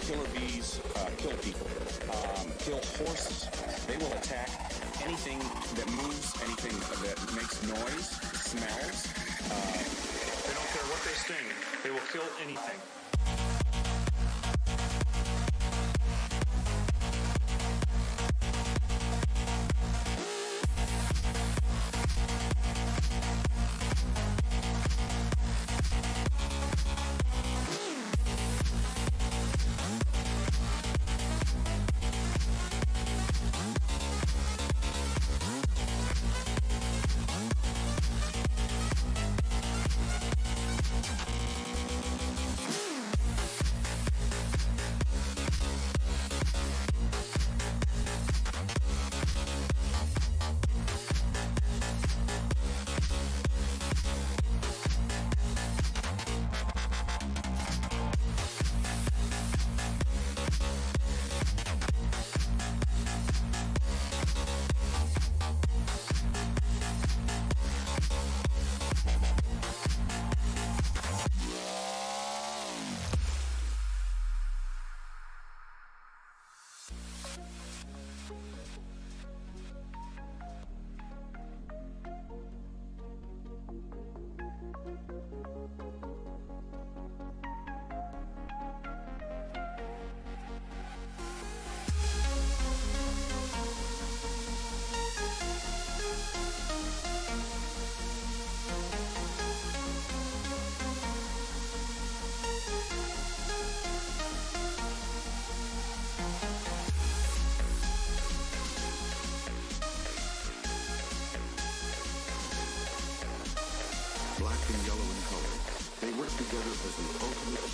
killer bees kill people, kill horses. They will attack anything that moves, anything that makes noise, smells. They don't care what they sting. They will kill anything.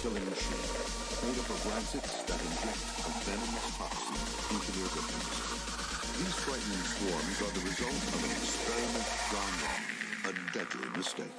killing machine, made up of rancids that inject a venomous toxin into their victims. These frightening swarms are the result of an experiment gone wrong, a deadly mistake.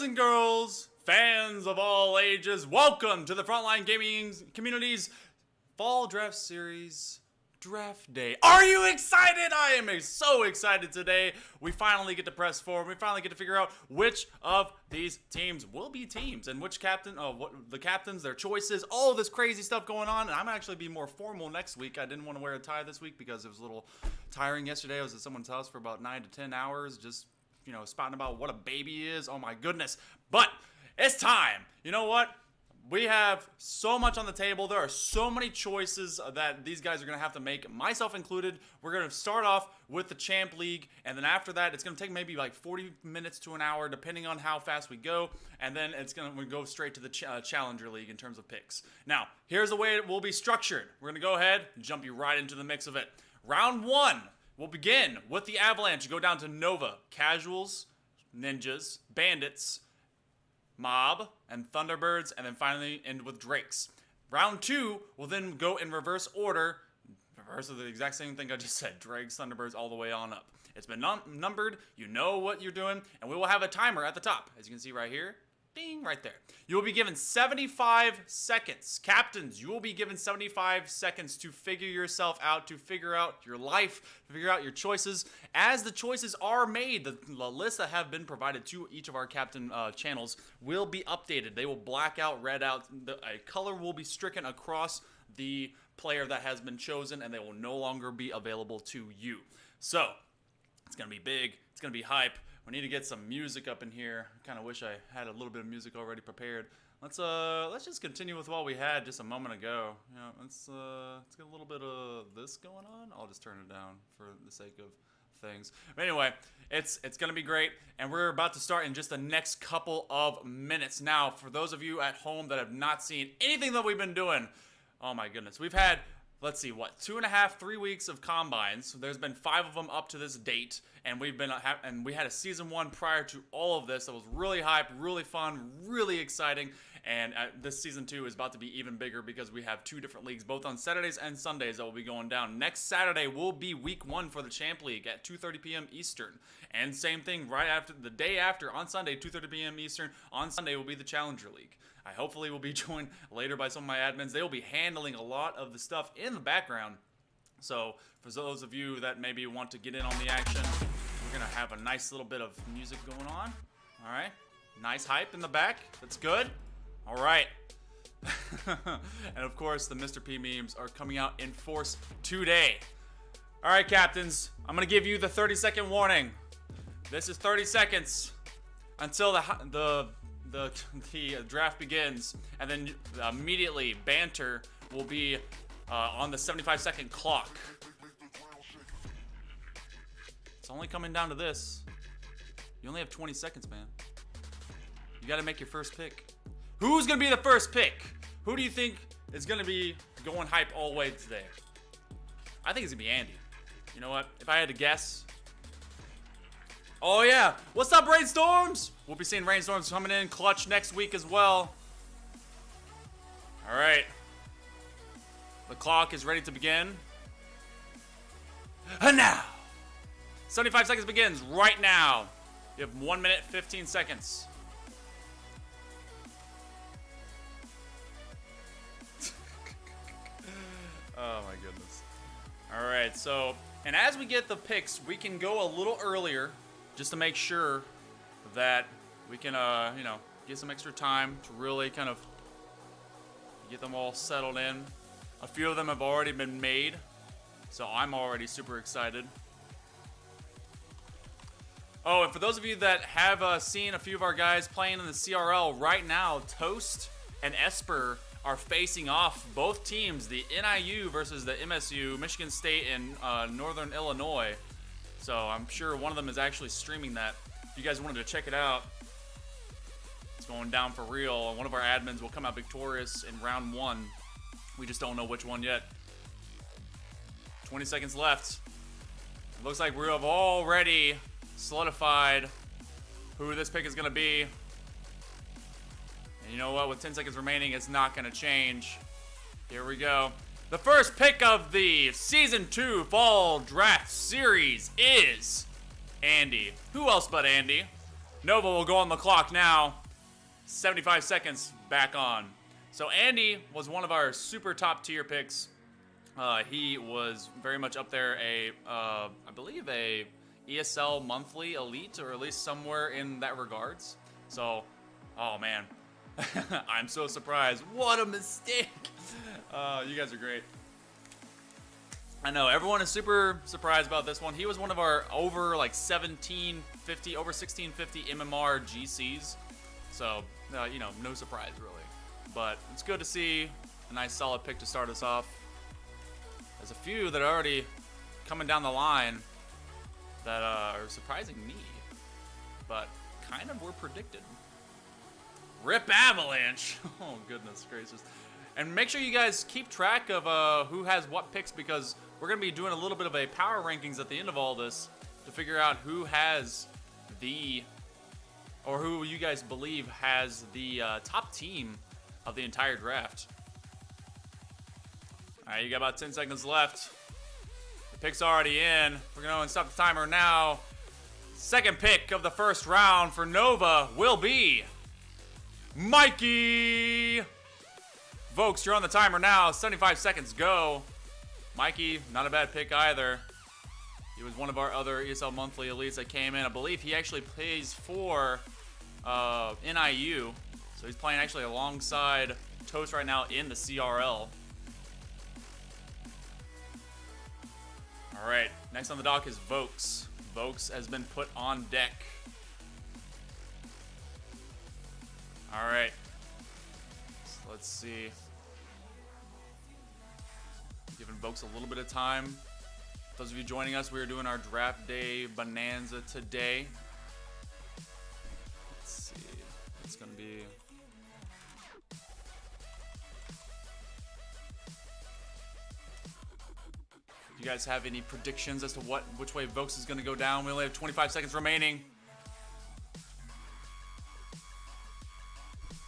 Boys and girls, fans of all ages, welcome to the Frontline Gaming Community's Fall Draft Series Draft Day. Are you excited? I am so excited today. We finally get to press forward. We finally get to figure out which of these teams will be teams and which captain, the captains, their choices, all of this crazy stuff going on. And I'm gonna actually be more formal next week. I didn't want to wear a tie this week because it was a little tiring yesterday. I was at someone's house for about 9 to 10 hours, just, you know, spouting about what a baby is. Oh my goodness. But it's time. You know what? We have so much on the table. There are so many choices that these guys are going to have to make, myself included. We're going to start off with the Champ League, and then after that, it's going to take maybe like 40 minutes to an hour, depending on how fast we go, and then we go straight to the Challenger League in terms of picks. Now, here's the way it will be structured. We're going to go ahead and jump you right into the mix of it. Round 1 will begin with the Avalanche. Go down to Nova, Casuals, Ninjas, Bandits, Mob, and Thunderbirds, and then finally end with Drakes. Round 2 will then go in reverse order. Reverse of the exact same thing I just said. Drakes, Thunderbirds, all the way on up. It's been numbered. You know what you're doing. And we will have a timer at the top. As you can see right here. Ding, right there. You will be given 75 seconds. Captains, you will be given 75 seconds to figure yourself out, to figure out your life, to figure out your choices. As the choices are made, the lists that have been provided to each of our captain channels will be updated. They will black out, red out. A color will be stricken across the player that has been chosen, and they will no longer be available to you. So, it's going to be big. It's going to be hype. We need to get some music up in here. I kind of wish I had a little bit of music already prepared. Let's just continue with what we had just a moment ago. You know, let's get a little bit of this going on. I'll just turn it down for the sake of things. But anyway, it's gonna be great, and we're about to start in just the next couple of minutes. Now, for those of you at home that have not seen anything that we've been doing, oh my goodness, we've had, let's see, what, 2.5, 3 weeks of combines. There's been 5 of them up to this date, and we had a season 1 prior to all of this that was really hype, really fun, really exciting. And this season 2 is about to be even bigger because we have 2 different leagues, both on Saturdays and Sundays, that will be going down. Next Saturday will be week 1 for the Champ League at 2:30 p.m. Eastern. And same thing right after, the day after, on Sunday, 2:30 p.m. Eastern. On Sunday will be the Challenger League. I hopefully will be joined later by some of my admins. They will be handling a lot of the stuff in the background. So for those of you that maybe want to get in on the action, we're going to have a nice little bit of music going on. All right. Nice hype in the back. That's good. All right. And of course, the Mr. P memes are coming out in force today. All right, captains. I'm going to give you the 30-second warning. This is 30 seconds until the draft begins, and then immediately banter will be on the 75-second clock. It's only coming down to this. You only have 20 seconds, man. You got to make your first pick. Who's going to be the first pick? Who do you think is going to be going hype all the way today? I think it's going to be Andy. You know what? If I had to guess. Oh, yeah. What's up, Rainstorms? We'll be seeing Rainstorms coming in clutch next week as well. All right. The clock is ready to begin. And now, 75 seconds begins right now. You have 1 minute, 15 seconds. Oh my goodness. All right, so, and as we get the picks, we can go a little earlier just to make sure that we can, you know, get some extra time to really kind of get them all settled in. A few of them have already been made, so I'm already super excited. Oh, and for those of you that have seen a few of our guys playing in the CRL right now, Toast and Esper are facing off. Both teams, the NIU versus the MSU, Michigan State and Northern Illinois. So I'm sure one of them is actually streaming that. If you guys wanted to check it out, it's going down for real. One of our admins will come out victorious in round 1. We just don't know which one yet. 20 seconds left. It looks like we have already solidified who this pick is going to be. And you know what? With 10 seconds remaining, it's not going to change. Here we go. The first pick of the Season 2 Fall Draft Series is Andy. Who else but Andy? Nova will go on the clock now. 75 seconds back on. So Andy was one of our super top tier picks. He was very much up there, I believe a ESL monthly elite, or at least somewhere in that regards. So, oh man, I'm so surprised. What a mistake. You guys are great. I know everyone is super surprised about this one. He was one of our over like 1750, over 1650 MMR GCs. So, you know, no surprise really. But it's good to see a nice solid pick to start us off. There's a few that are already coming down the line that are surprising me, but kind of were predicted. Rip Avalanche! Oh, goodness gracious. And make sure you guys keep track of who has what picks, because we're going to be doing a little bit of a power rankings at the end of all this to figure out who has the, or who you guys believe has the top team of the entire draft. Alright, you got about 10 seconds left. The pick's already in. We're going to stop the timer now. Second pick of the first round for Nova will be Mikey! Vokes, you're on the timer now. 75 seconds, go. Mikey, not a bad pick either. He was one of our other ESL monthly elites that came in. I believe he actually plays for NIU. So he's playing actually alongside Toast right now in the CRL. Alright, next on the dock is Vokes. Vokes has been put on deck. Alright. So let's see. Giving Vokes a little bit of time. Those of you joining us, we are doing our draft day bonanza today. Let's see. It's going to be... You guys have any predictions as to which way Vokes is going to go down? We only have 25 seconds remaining.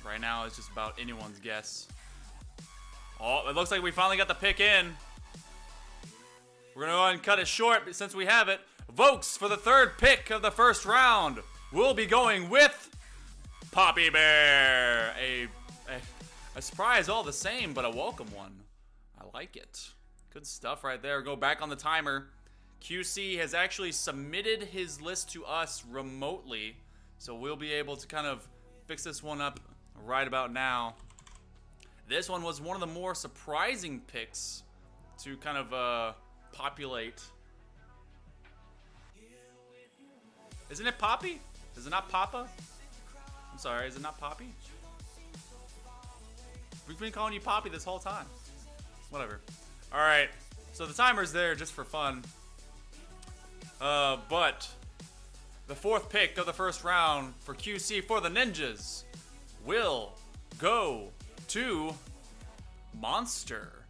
Right now, it's just about anyone's guess. Oh, it looks like we finally got the pick in. We're going to go ahead and cut it short since we have it. Vokes for the third pick of the first round will be going with Poppy Bear. A surprise all the same, but a welcome one. I like it. Good stuff right there. Go back on the timer. QC has actually submitted his list to us remotely, so we'll be able to kind of fix this one up right about now. This one was one of the more surprising picks to kind of populate. Isn't it Poppy? Is it not Papa? I'm sorry, is it not Poppy? We've been calling you Poppy this whole time. Whatever. Alright, so the timer's there just for fun. But the fourth pick of the first round for QC for the Ninjas will go to Monster.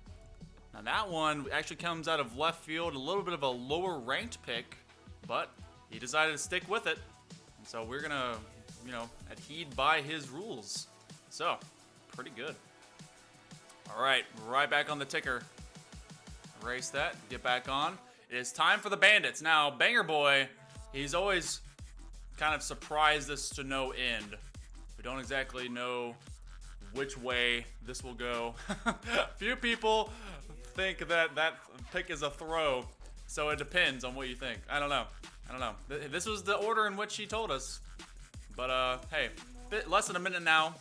Now that one actually comes out of left field, a little bit of a lower ranked pick, but he decided to stick with it. And so we're gonna, you know, adhere by his rules. So, pretty good. Alright, right back on the ticker. Erase that, get back on. It is time for the Bandits. Now, Banger Boy, he's always kind of surprised us to no end. We don't exactly know which way this will go. Few people think that that pick is a throw, so it depends on what you think. I don't know. This was the order in which he told us. But, hey, less than a minute now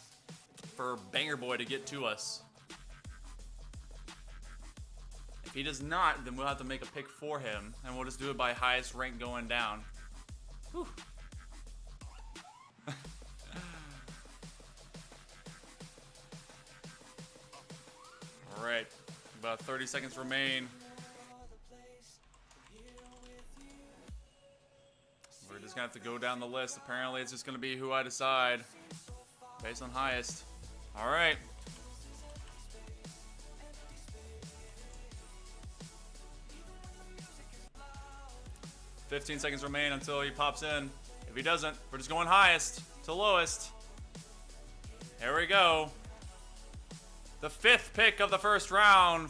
for Banger Boy to get to us. If he does not, then we'll have to make a pick for him, and we'll just do it by highest rank going down. Whew. Alright, about 30 seconds remain. We're just gonna have to go down the list. Apparently it's just gonna be who I decide based on highest. Alright. $15 seconds remain until he pops in. If he doesn't, we're just going highest to lowest. Here we go. The fifth pick of the first round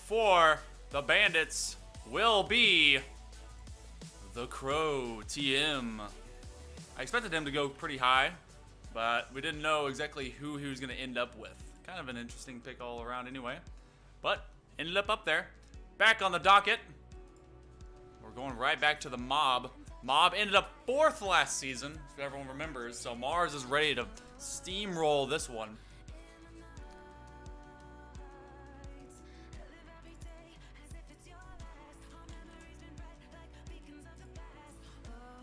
for the Bandits will be the Crow TM. I expected him to go pretty high, but we didn't know exactly who he was going to end up with. Kind of an interesting pick all around anyway. But ended up there. Back on the docket. We're going right back to the Mob. Mob ended up 4th last season, if everyone remembers. So Mars is ready to steamroll this one.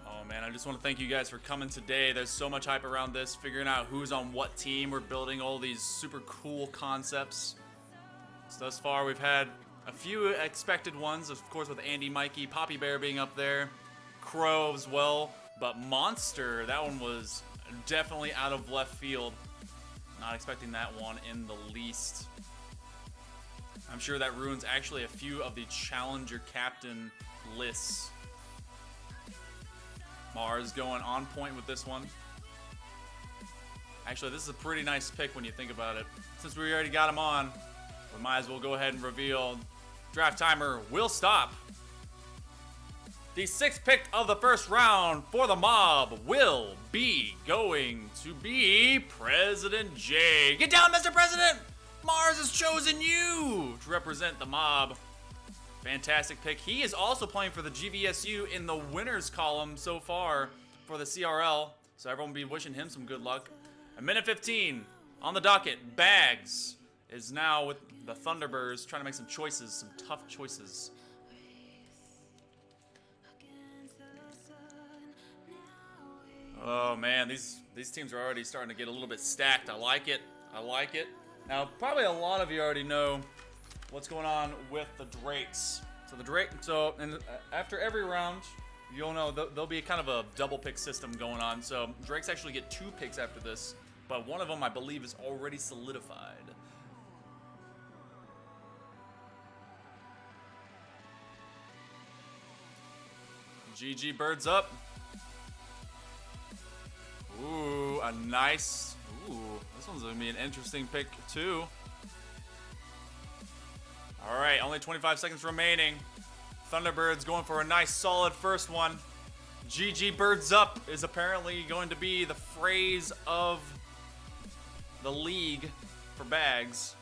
Oh man, I just want to thank you guys for coming today. There's so much hype around this, figuring out who's on what team. We're building all these super cool concepts. So thus far, we've had a few expected ones, of course, with Andy, Mikey, Poppy Bear being up there, Crow as well, but Monster, that one was definitely out of left field. Not expecting that one in the least. I'm sure that ruins actually a few of the Challenger Captain lists. Mars going on point with this one. Actually, this is a pretty nice pick when you think about it. Since we already got him on, we might as well go ahead and reveal. Draft timer will stop. The 6th pick of the first round for the Mob will be going to be President J. Get down, Mr. President! Mars has chosen you to represent the Mob. Fantastic pick. He is also playing for the GVSU in the winners column so far for the CRL. So everyone will be wishing him some good luck. A minute 15 on the docket. Bags is now with the Thunderbirds trying to make some choices, some tough choices. Oh man, these teams are already starting to get a little bit stacked. I like it. I like it. Now, probably a lot of you already know what's going on with the Drakes. So after every round, you'll know there'll be kind of a double pick system going on. So Drakes actually get 2 picks after this, but one of them I believe is already solidified. GG Birds up. Ooh, a nice. Ooh, this one's gonna be an interesting pick too. All right, only 25 seconds remaining. Thunderbirds going for a nice solid first one. GG Birds up is apparently going to be the phrase of the league for Bags.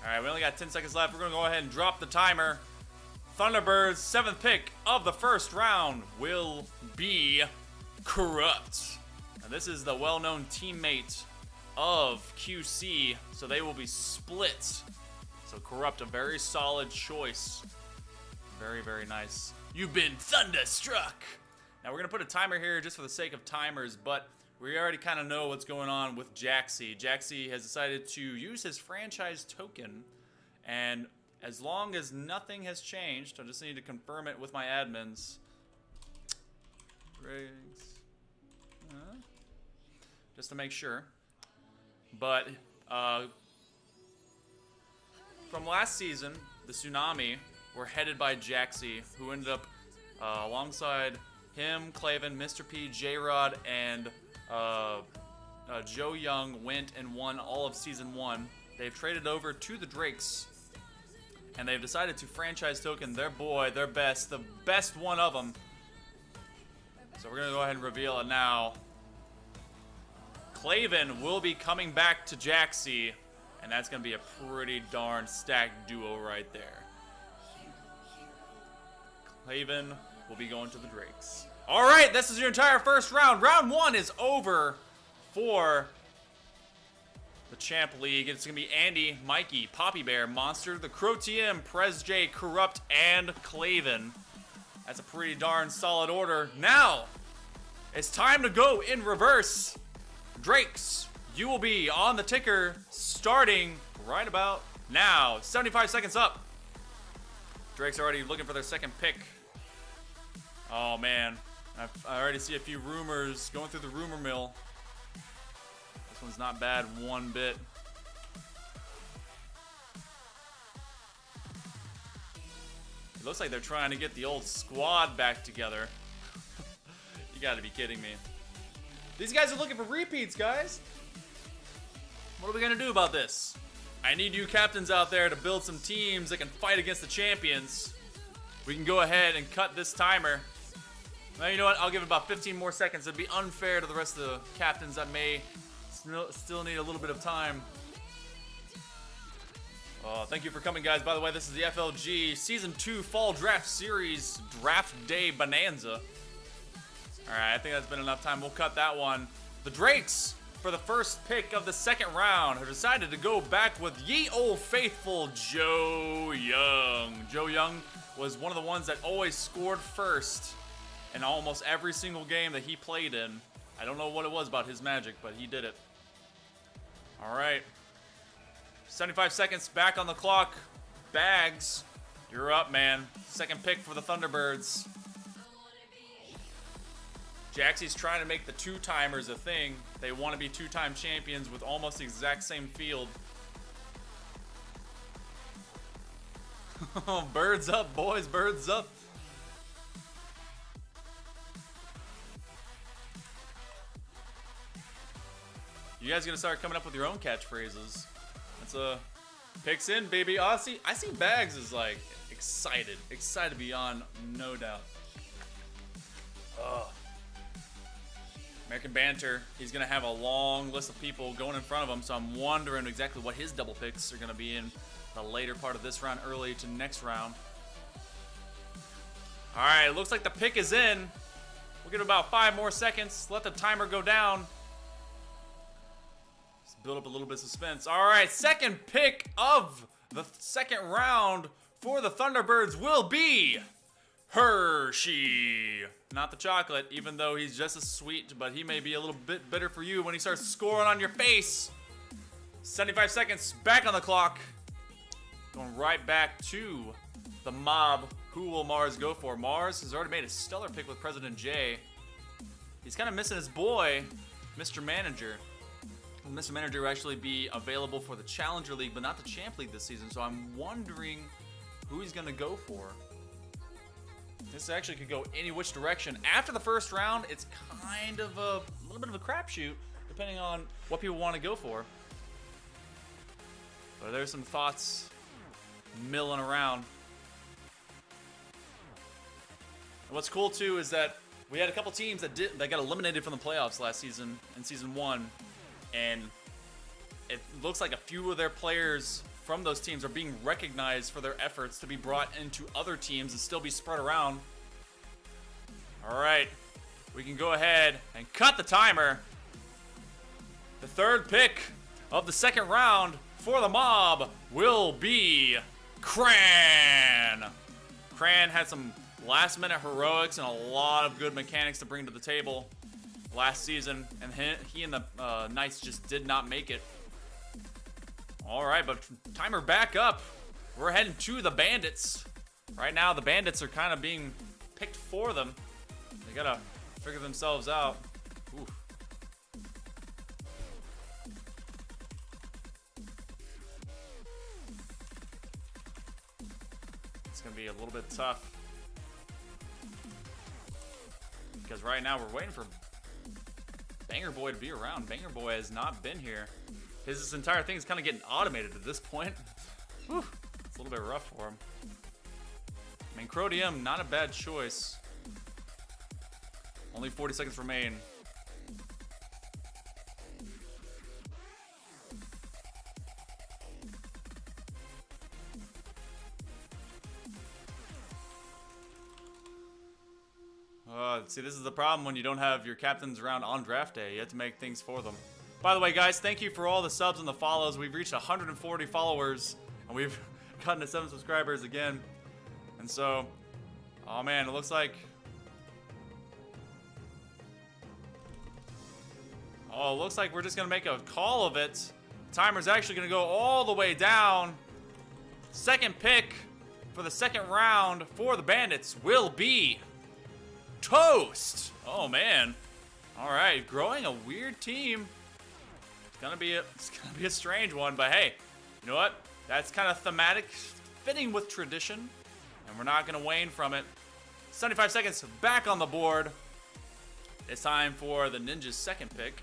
All right, we only got 10 seconds left. We're gonna go ahead and drop the timer. Thunderbirds' 7th pick of the first round will be Corrupt. And this is the well-known teammate of QC, so they will be split. So Corrupt, a very solid choice. Very, very nice. You've been thunderstruck. Now we're gonna put a timer here just for the sake of timers, but we already kind of know what's going on with Jaxie. Jaxie has decided to use his franchise token, and as long as nothing has changed, I just need to confirm it with my admins. Briggs. Just to make sure. But from last season, the Tsunami were headed by Jaxie, who ended up alongside him, Claven, Mr. P, J-Rod, and Joe Young went and won all of Season 1. They've traded over to the Drakes, and they've decided to franchise token their boy, their best, the best one of them. So we're going to go ahead and reveal it now. Claven will be coming back to Jaxie, and that's going to be a pretty darn stacked duo right there. Claven will be going to the Drakes. All right, this is your entire first round. Round 1 is over for the Champ League. It's going to be Andy, Mikey, Poppy Bear, Monster, the Crow TM, Prez J, Corrupt, and Claven. That's a pretty darn solid order. Now, it's time to go in reverse. Drakes, you will be on the ticker starting right about now. 75 seconds up. Drakes are already looking for their second pick. Oh man, I already see a few rumors going through the rumor mill. This one's not bad one bit. It looks like they're trying to get the old squad back together. You gotta be kidding me. These guys are looking for repeats, guys. What are we gonna do about this? I need you captains out there to build some teams that can fight against the champions. We can go ahead and cut this timer. Well, you know what? I'll give it about 15 more seconds. It'd be unfair to the rest of the captains that may still need a little bit of time. Thank you for coming, guys. By the way, this is the FLG Season 2 Fall Draft Series Draft Day Bonanza. Alright, I think that's been enough time. We'll cut that one. The Drakes, for the first pick of the second round, have decided to go back with ye old faithful Joe Young. Joe Young was one of the ones that always scored first in almost every single game that he played in. I don't know what it was about his magic, but he did it. Alright. 75 seconds back on the clock. Bags, you're up, man. Second pick for the Thunderbirds. Jaxie's trying to make the two-timers a thing. They want to be two-time champions with almost the exact same field. Birds up, boys. Birds up. You guys gonna start coming up with your own catchphrases. That's picks in, baby. I see Bags is like excited beyond no doubt. American Banter, he's gonna have a long list of people going in front of him, so I'm wondering exactly what his double picks are gonna be in the later part of this round, early to next round. All right, it looks like the pick is in. We'll give it about 5 more seconds. Let the timer go down. Build up a little bit of suspense. All right, second pick of the second round for the Thunderbirds will be Hershey. Not the chocolate, even though he's just as sweet, but he may be a little bit bitter for you when he starts scoring on your face. 75 seconds back on the clock. Going right back to the mob. Who will Mars go for? Mars has already made a stellar pick with President J. He's kind of missing his boy, Mr. Manager. Mr. Manager will actually be available for the Challenger League, but not the Champ League this season, so I'm wondering who he's going to go for. This actually could go any which direction. After the first round, it's kind of a little bit of a crapshoot, depending on what people want to go for. But there's some thoughts milling around. And what's cool, too, is that we had a couple teams that got eliminated from the playoffs last season, in Season 1. And it looks like a few of their players from those teams are being recognized for their efforts to be brought into other teams and still be spread around. All right, we can go ahead and cut the timer. The third pick of the second round for the mob will be Cran. Cran had some last-minute heroics and a lot of good mechanics to bring to the table last season, and he and the Knights just did not make it. All right, but timer back up. We're heading to the Bandits. Right now, the Bandits are kind of being picked for them. They gotta figure themselves out. Ooh. It's gonna be a little bit tough, because right now we're waiting for Banger Boy to be around. Banger Boy has not been here. His entire thing is kind of getting automated at this point. Whew. It's a little bit rough for him. I mean, Crodium, not a bad choice. Only 40 seconds remain. See, this is the problem when you don't have your captains around on draft day. You have to make things for them. By the way, guys, thank you for all the subs and the follows. We've reached 140 followers, and we've gotten to 7 subscribers again. And so, oh man, it looks like... Oh, it looks like we're just going to make a call of it. Timer's actually going to go all the way down. Second pick for the second round for the Bandits will be Toast. Oh man. All right, growing a weird team. It's gonna be a strange one, but hey, you know what? That's kind of thematic, fitting with tradition, and we're not gonna wane from it. 75 seconds back on the board. It's time for the Ninja's second pick.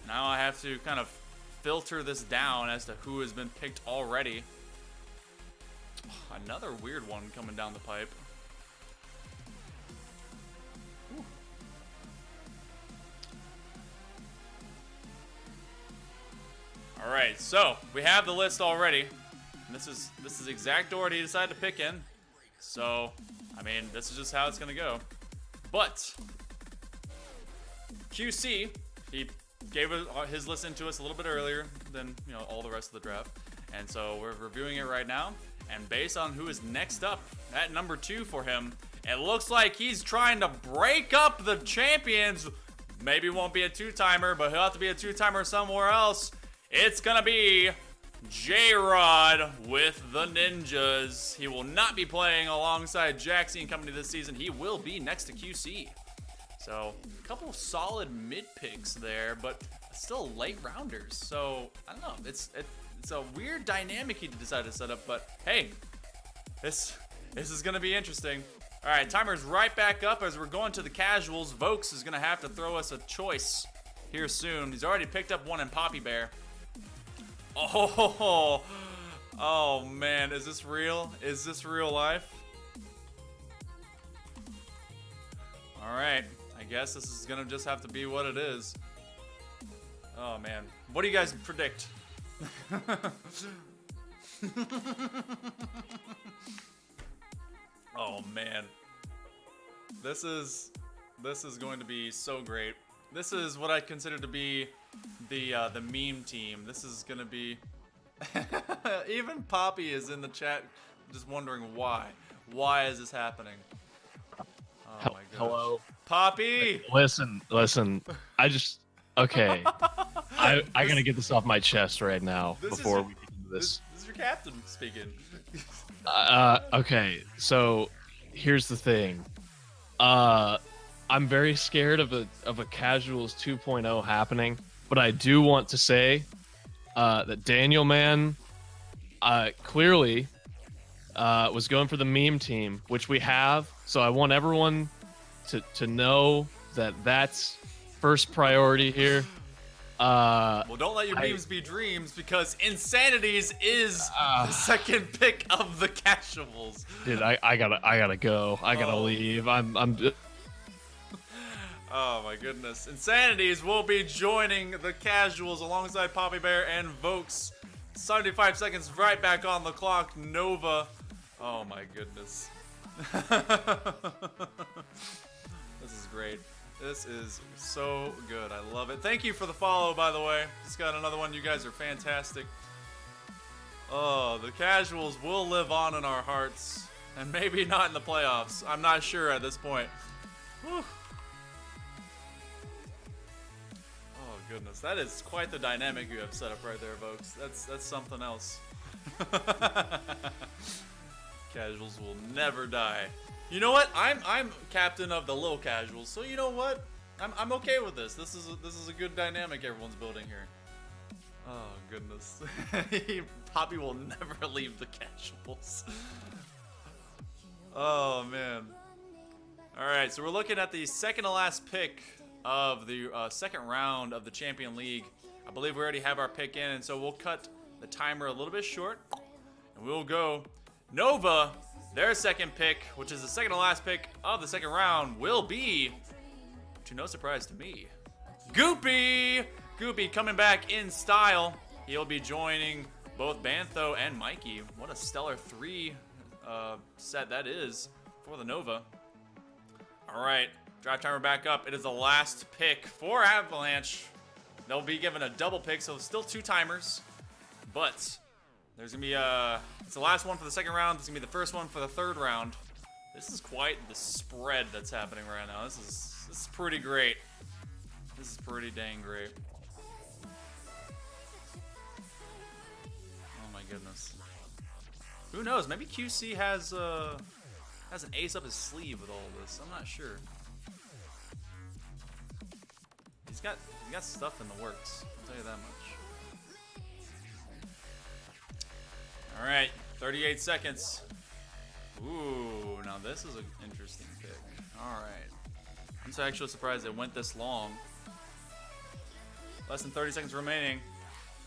Now I have to kind of filter this down as to who has been picked already. Another weird one coming down the pipe. All right, so we have the list already. And this is the exact order he decided to pick in. So, I mean, this is just how it's gonna go. But QC, he gave his list into us a little bit earlier than all the rest of the draft, and so we're reviewing it right now. And based on who is next up at number 2 for him, it looks like he's trying to break up the champions. Maybe won't be a 2-timer, but he'll have to be a 2-timer somewhere else. It's gonna be J-Rod with the Ninjas. He will not be playing alongside Jaxie and company this season. He will be next to QC. So, a couple of solid mid picks there, but still late rounders. So, I don't know. It's a weird dynamic he decided to set up, but hey, this is gonna be interesting. All right, timer's right back up as we're going to the casuals. Vokes is gonna have to throw us a choice here soon. He's already picked up one in Poppy Bear. Oh man, is this real? Is this real life? All right, I guess this is gonna just have to be what it is. Oh man, what do you guys predict? Oh man, this is going to be so great. This is what I consider to be the meme team. This is gonna be. Even Poppy is in the chat, just wondering why. Why is this happening? Oh my gosh. Hello, Poppy. Listen. Okay. I gotta get this off my chest right now before we get into this. This is your captain speaking. Okay, so here's the thing. I'm very scared of a casuals 2.0 happening, but I do want to say that Daniel Man clearly was going for the meme team, which we have. So I want everyone to know that that's first priority here. Well, don't let your memes be dreams, because Insanities is the second pick of the casuals. Dude, I gotta go. I gotta leave. I'm. Oh my goodness. Insanities will be joining the casuals alongside Poppy Bear and Vokes. 75 seconds right back on the clock. Nova. Oh my goodness. This is great. This is so good. I love it. Thank you for the follow, by the way. Just got another one. You guys are fantastic. Oh, the casuals will live on in our hearts. And maybe not in the playoffs. I'm not sure at this point. Whew. Oh, goodness. That is quite the dynamic you have set up right there, folks. That's something else. Casuals will never die. You know what? I'm captain of the little casuals, so you know what? I'm okay with this. This is a good dynamic everyone's building here. Oh goodness. Poppy will never leave the casuals. Oh man. Alright, so we're looking at the second to last pick of the second round of the Champion League. I believe we already have our pick in, and so we'll cut the timer a little bit short. And we'll go Nova. Their second pick, which is the second to last pick of the second round, will be, to no surprise to me, Goopy! Goopy coming back in style. He'll be joining both Bantho and Mikey. What a stellar 3 set that is for the Nova. All right, drive timer back up. It is the last pick for Avalanche. They'll be given a double pick, so still 2 timers. But there's going to be, it's the last one for the second round. This is going to be the first one for the third round. This is quite the spread that's happening right now. This is pretty great. This is pretty dang great. Oh my goodness. Who knows? Maybe QC has an ace up his sleeve with all of this. I'm not sure. He's got stuff in the works. I'll tell you that much. All right, 38 seconds. Ooh, now this is an interesting pick. All right. I'm so actually surprised it went this long. Less than 30 seconds remaining.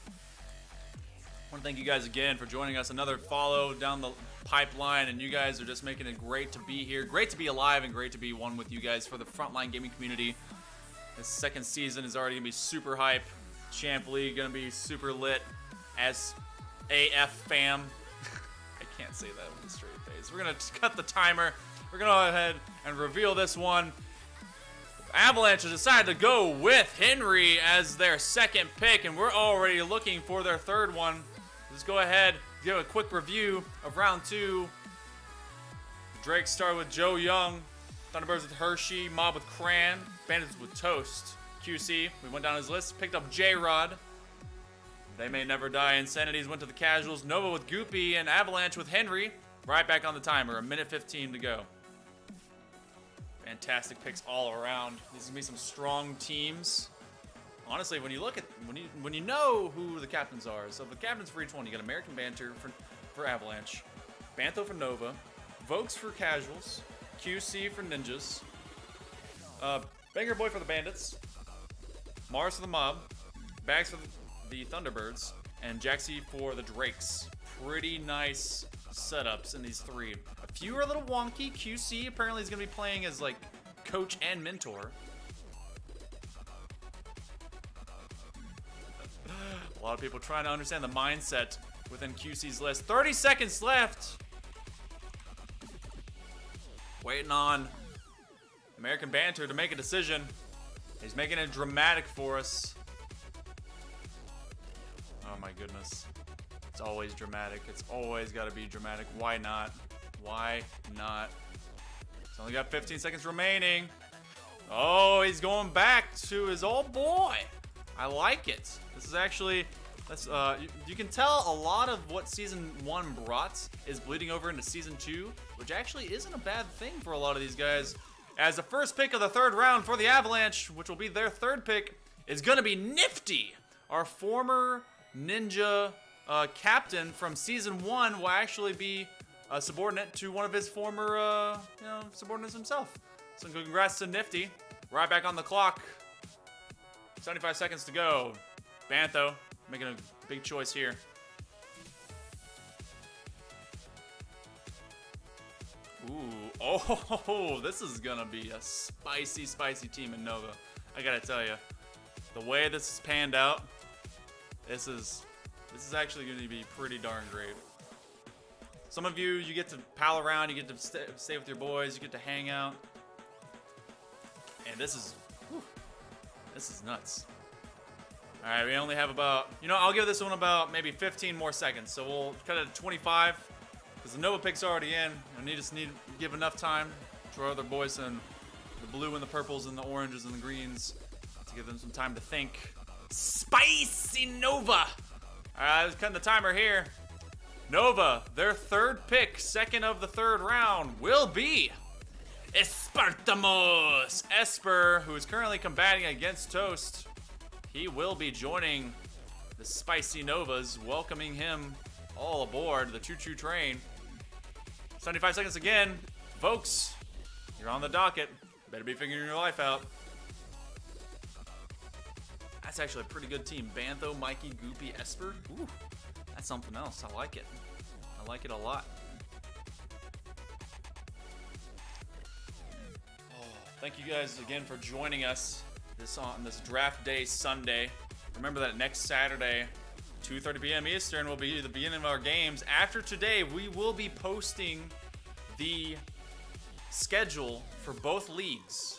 I want to thank you guys again for joining us. Another follow down the pipeline, and you guys are just making it great to be here. Great to be alive and great to be one with you guys for the Frontline Gaming community. This second season is already going to be super hype. Champ League gonna be super lit. SAF fam. I can't say that with a straight face. We're gonna cut the timer. We're gonna go ahead and reveal this one. Avalanche has decided to go with Henry as their second pick, and we're already looking for their third one. Let's go ahead, give a quick review of round 2. Drake started with Joe Young, Thunderbirds with Hershey, Mob with Cran, Bandits with Toast. QC, we went down his list, picked up J-Rod. They May Never Die, Insanities went to the Casuals, Nova with Goopy, and Avalanche with Henry. Right back on the timer, a minute 15 to go. Fantastic picks all around. These are gonna be some strong teams. Honestly, when you look at when you know who the captains are, so the captains for each one, you got American Banter for Avalanche, Bantho for Nova, Vokes for Casuals, QC for Ninjas, Banger Boy for the Bandits, Mars for the Mob, Bags for the Thunderbirds, and Jaxie for the Drakes. Pretty nice setups in these three. A few are a little wonky. QC apparently is going to be playing as like coach and mentor. A lot of people trying to understand the mindset within QC's list. 30 seconds left. Waiting on American Banter to make a decision. He's making it dramatic for us. Oh my goodness. It's always dramatic. It's always got to be dramatic. Why not? Why not? He's only got 15 seconds remaining. Oh, he's going back to his old boy. I like it. This is actually, you can tell a lot of what Season 1 brought is bleeding over into Season 2, which actually isn't a bad thing for a lot of these guys. As the first pick of the third round for the Avalanche, which will be their third pick, is going to be Nifty. Our former Ninja captain from Season 1 will actually be a subordinate to one of his former subordinates himself. So congrats to Nifty. Right back on the clock. 75 seconds to go. Bantho making a big choice here. Ooh, oh, this is gonna be a spicy, spicy team in Nova. I gotta tell you, the way this is panned out, this is actually gonna be pretty darn great. Some of you get to pal around, you get to stay with your boys, you get to hang out, and this is nuts. All right, we only have about, I'll give this one about maybe 15 more seconds, so we'll cut it to 25. Because the Nova pick's already in. I just need to give enough time to our other boys and the blue and the purples and the oranges and the greens to give them some time to think. Spicy Nova! Alright, let's cut the timer here. Nova, their third pick, second of the third round, will be Espartamos! Esper, who is currently combating against Toast. He will be joining the Spicy Novas, welcoming him all aboard the choo-choo train. 75 seconds again. Folks, you're on the docket. Better be figuring your life out. That's actually a pretty good team. Bantho, Mikey, Goopy, Esper. Ooh, that's something else. I like it. I like it a lot. Oh, thank you guys again for joining us on this draft day Sunday. Remember that next Saturday, 2:30 p.m. Eastern will be the beginning of our games. After today, we will be posting the schedule for both leagues.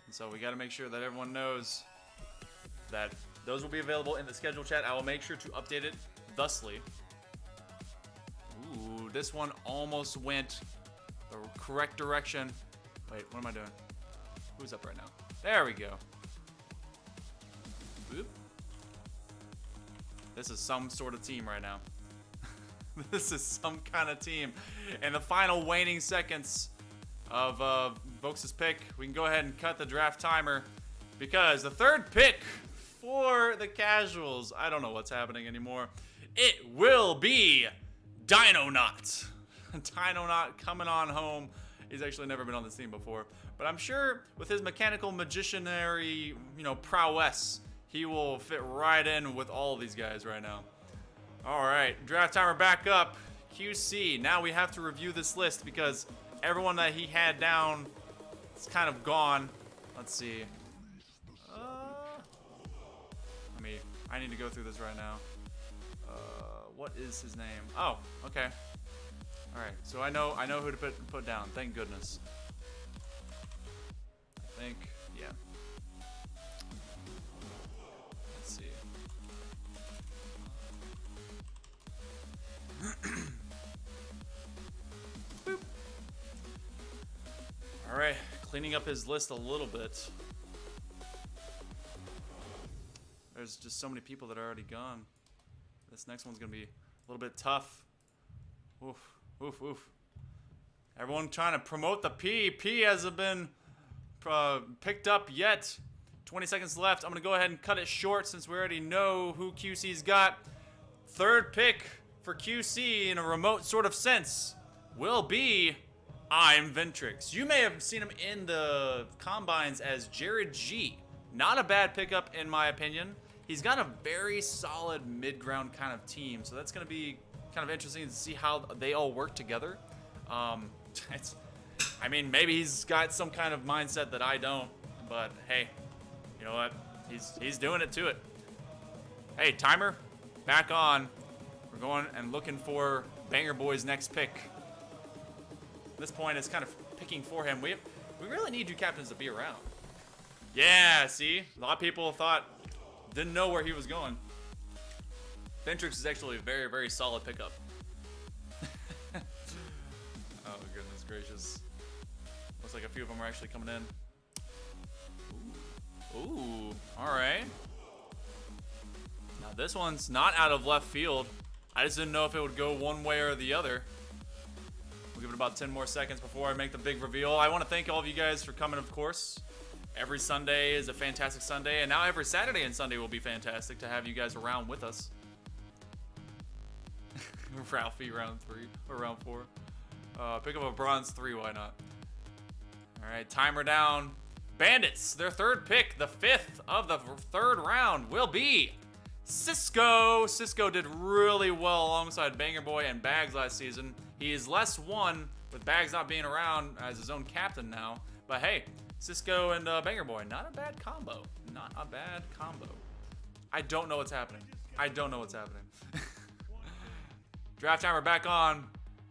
And so we got to make sure that everyone knows that those will be available in the schedule chat. I will make sure to update it thusly. Ooh, this one almost went the correct direction. Wait, what am I doing? Who's up right now? There we go. Boop. This is some sort of team right now. This is some kind of team. In the final waning seconds of Vokes' pick, we can go ahead and cut the draft timer because the third pick for the Casuals, I don't know what's happening anymore. It will be Dinonaut. Dinonaut coming on home. He's actually never been on this team before. But I'm sure with his mechanical magicianary, prowess, he will fit right in with all of these guys right now. All right, draft timer back up. QC, now we have to review this list because everyone that he had down It's kind of gone. Let's see. I need to go through this right now. What is his name? Oh, okay. All right, so I know who to put down. Thank goodness. I think, yeah. Let's see. Boop. All right, cleaning up his list a little bit. There's just so many people that are already gone. This next one's gonna be a little bit tough. Oof, oof, oof. Everyone trying to promote the P. P hasn't been picked up yet. 20 seconds left. I'm gonna go ahead and cut it short since we already know who QC's got. Third pick for QC in a remote sort of sense will be I'm Ventrix. You may have seen him in the combines as Jared G. Not a bad pickup in my opinion. He's got a very solid mid-ground kind of team, so that's going to be kind of interesting to see how they all work together. I mean, maybe he's got some kind of mindset that I don't, but hey, you know what? He's doing it to it. Hey, timer, back on. We're going and looking for Banger Boy's next pick. At this point, it's kind of picking for him. We really need you captains to be around. Yeah, see? A lot of people didn't know where he was going. Ventrix is actually a very, very solid pickup. Oh, goodness gracious. Looks like a few of them are actually coming in. Ooh, alright. Now this one's not out of left field. I just didn't know if it would go one way or the other. We'll give it about 10 more seconds before I make the big reveal. I want to thank all of you guys for coming, of course. Every Sunday is a fantastic Sunday, and now every Saturday and Sunday will be fantastic to have you guys around with us. Ralphie, round 3, or round 4. Pick up a bronze 3, why not? Alright, timer down. Bandits, their third pick, the 5th of the 3rd round, will be Cisco. Cisco did really well alongside Banger Boy and Bags last season. He is less one, with Bags not being around as his own captain now. But hey, Cisco and Banger Boy, not a bad combo. Not a bad combo. I don't know what's happening. I don't know what's happening. Draft timer back on.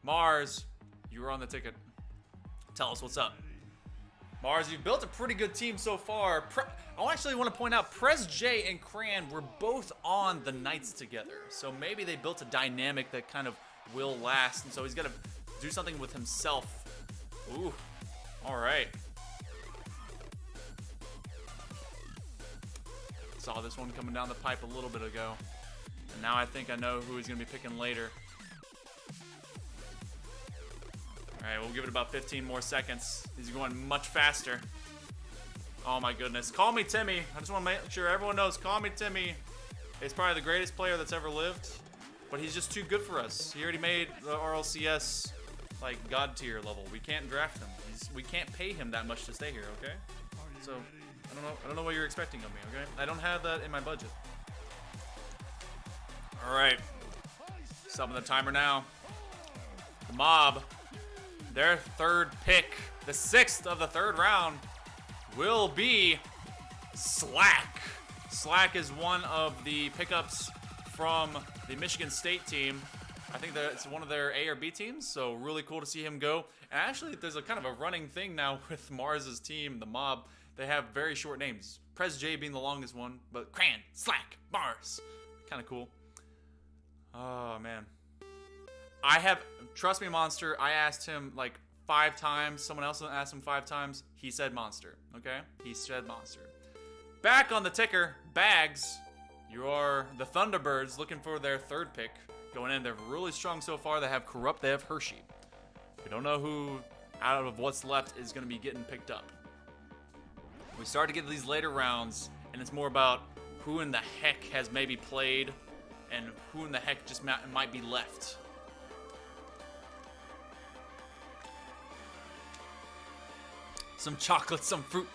Mars, you were on the ticket. Tell us what's up. Mars, you've built a pretty good team so far. I actually want to point out, Prez J and Cran were both on the Knights together. So maybe they built a dynamic that kind of will last. And so he's got to do something with himself. Ooh, all right. Saw this one coming down the pipe a little bit ago. And now I think I know who he's going to be picking later. Alright, we'll give it about 15 more seconds. These are going much faster. Oh my goodness. Call me Timmy. I just want to make sure everyone knows Call Me Timmy is probably the greatest player that's ever lived. But he's just too good for us. He already made the RLCS like god tier level. We can't draft him. We can't pay him that much to stay here, okay? So I don't know what you're expecting of me, okay? I don't have that in my budget. Alright. Stopping the timer now. The Mob, their third pick, the 6th of the 3rd round, will be Slack. Slack is one of the pickups from the Michigan State team. I think that it's one of their A or B teams, so really cool to see him go. And actually, there's a kind of a running thing now with Mars's team, the Mob. They have very short names. Prez J being the longest one, but Cran, Slack, Mars. Kind of cool. Oh, man. Trust me, Monster, I asked him like 5 times. Someone else asked him 5 times. He said Monster, okay? He said Monster. Back on the ticker, Bags. You are the Thunderbirds looking for their 3rd pick. Going in, they're really strong so far. They have Corrupt, they have Hershey. We don't know who out of what's left is going to be getting picked up. We start to get these later rounds, and it's more about who in the heck has maybe played and who in the heck just might be left. Some chocolate, some fruit.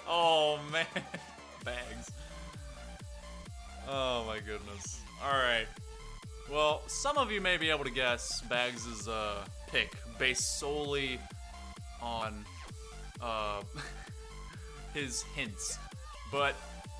Oh, man. Bags. Oh, my goodness. All right. Well, some of you may be able to guess Bags' pick based solely on his hints. But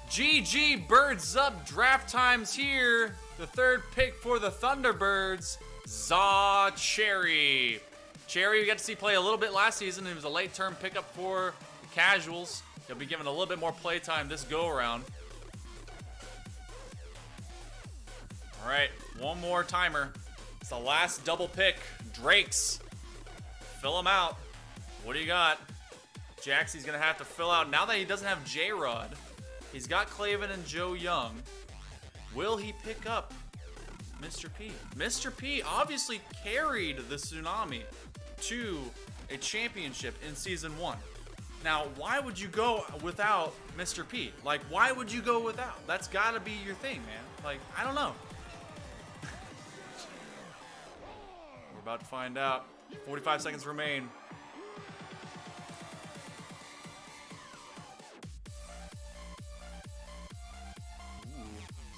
GG Birds Up, draft time's here. The third pick for the Thunderbirds, Zaw Cherry. Cherry, we got to see play a little bit last season. He was a late term pickup for the Casuals. He'll be given a little bit more play time this go around. All right, one more timer. It's the last double pick. Drakes, fill them out. What do you got? Jaxie's gonna have to fill out. Now that he doesn't have J-Rod, he's got Clavin and Joe Young. Will he pick up Mr. P? Mr. P obviously carried the Tsunami to a championship in Season 1. Now, why would you go without Mr. P? Like, why would you go without? That's gotta be your thing, man. Like, I don't know. We're about to find out. 45 seconds remain. Ooh,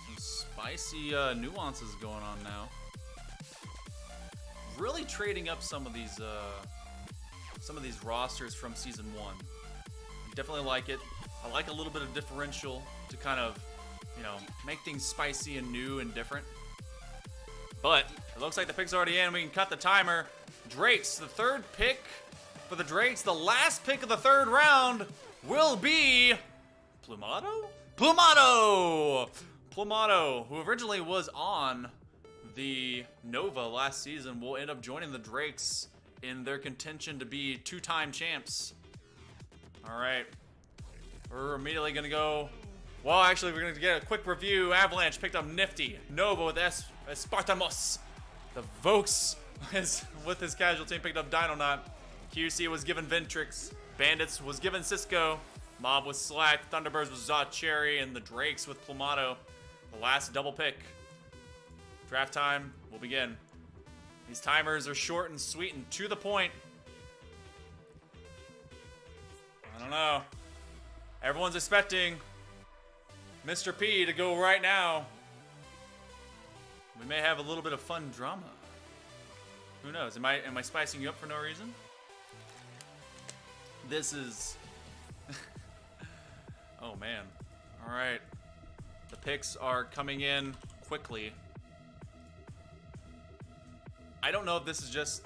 some spicy nuances going on now. Really trading up some of these rosters from Season 1. Definitely like it. I like a little bit of differential to kind of, you know, make things spicy and new and different. But it looks like the pick's already in. We can cut the timer. Drakes, the third pick for the Drakes. The last pick of the third round will be Plumato? Plumato! Plumato, who originally was on the Nova last season, will end up joining the Drakes in their contention to be two-time champs. All right, we're immediately gonna go. Well, actually, we're gonna get a quick review. Avalanche picked up Nifty. Nova with Spartamos. The Vokes is with his casual team picked up Dinonaut. QC was given Ventrix. Bandits was given Cisco. Mob was Slack. Thunderbirds was Zaw Cherry, and the Drakes with Plumato. The last double pick. Draft time will begin. These timers are short and sweet and to the point. I don't know. Everyone's expecting Mr. P to go right now. We may have a little bit of fun drama. Who knows? Am I spicing you up for no reason? This is... Oh, man. All right. The picks are coming in quickly. I don't know if this is just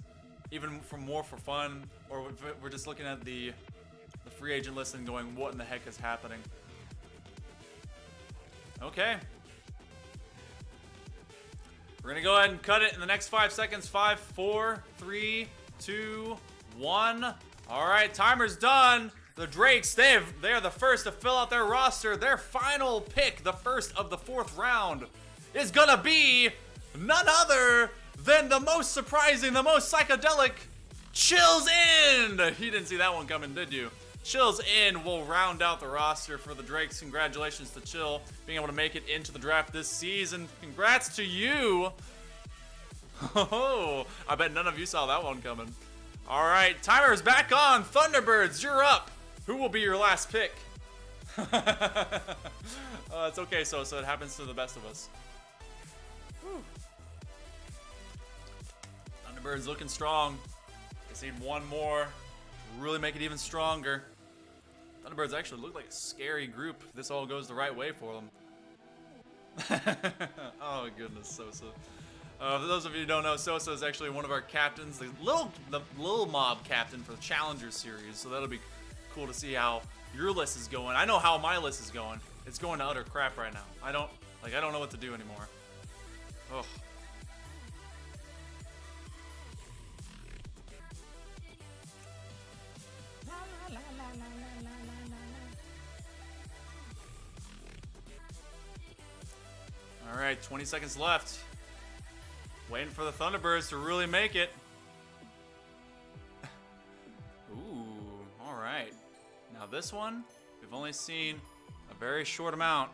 even more for fun, or if we're just looking at the free agent list and going, what in the heck is happening? Okay. We're gonna go ahead and cut it in the next 5 seconds. 5, 4, 3, 2, 1. All right, timer's done. The Drakes, they're the first to fill out their roster. Their final pick, the first of the fourth round, is gonna be none other than the most surprising, the most psychedelic, Chills In. You didn't see that one coming, did you? Chills In will round out the roster for the Drakes. Congratulations to Chill being able to make it into the draft this season. Congrats to you. Oh, I bet none of you saw that one coming. All right, timer is back on. Thunderbirds, you're up. Who will be your last pick? It's okay, so it happens to the best of us. Whew. Thunderbirds looking strong. Just need one more to really make it even stronger. Thunderbirds actually look like a scary group if this all goes the right way for them. Oh goodness, Sosa. For those of you who don't know, Sosa is actually one of our captains, the little mob captain for the Challenger series. So that'll be cool to see how your list is going. I know how my list is going. It's going to utter crap right now. I don't know what to do anymore. Ugh. All right, 20 seconds left. Waiting for the Thunderbirds to really make it. Ooh, all right. Now this one, we've only seen a very short amount.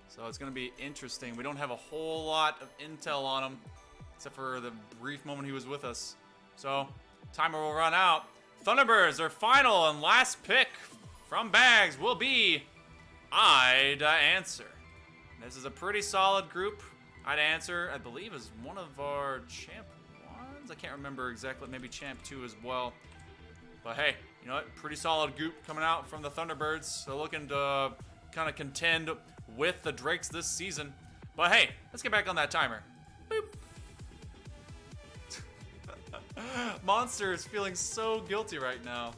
So it's gonna be interesting. We don't have a whole lot of intel on him, except for the brief moment he was with us. So, timer will run out. Thunderbirds, their final and last pick from Bags will be I'd Answer. This is a pretty solid group. I'd Answer, I believe, is one of our champ ones. I can't remember exactly. Maybe Champ 2 as well. But hey, you know what? Pretty solid group coming out from the Thunderbirds. They're looking to kind of contend with the Drakes this season. But hey, let's get back on that timer. Boop. Monster is feeling so guilty right now.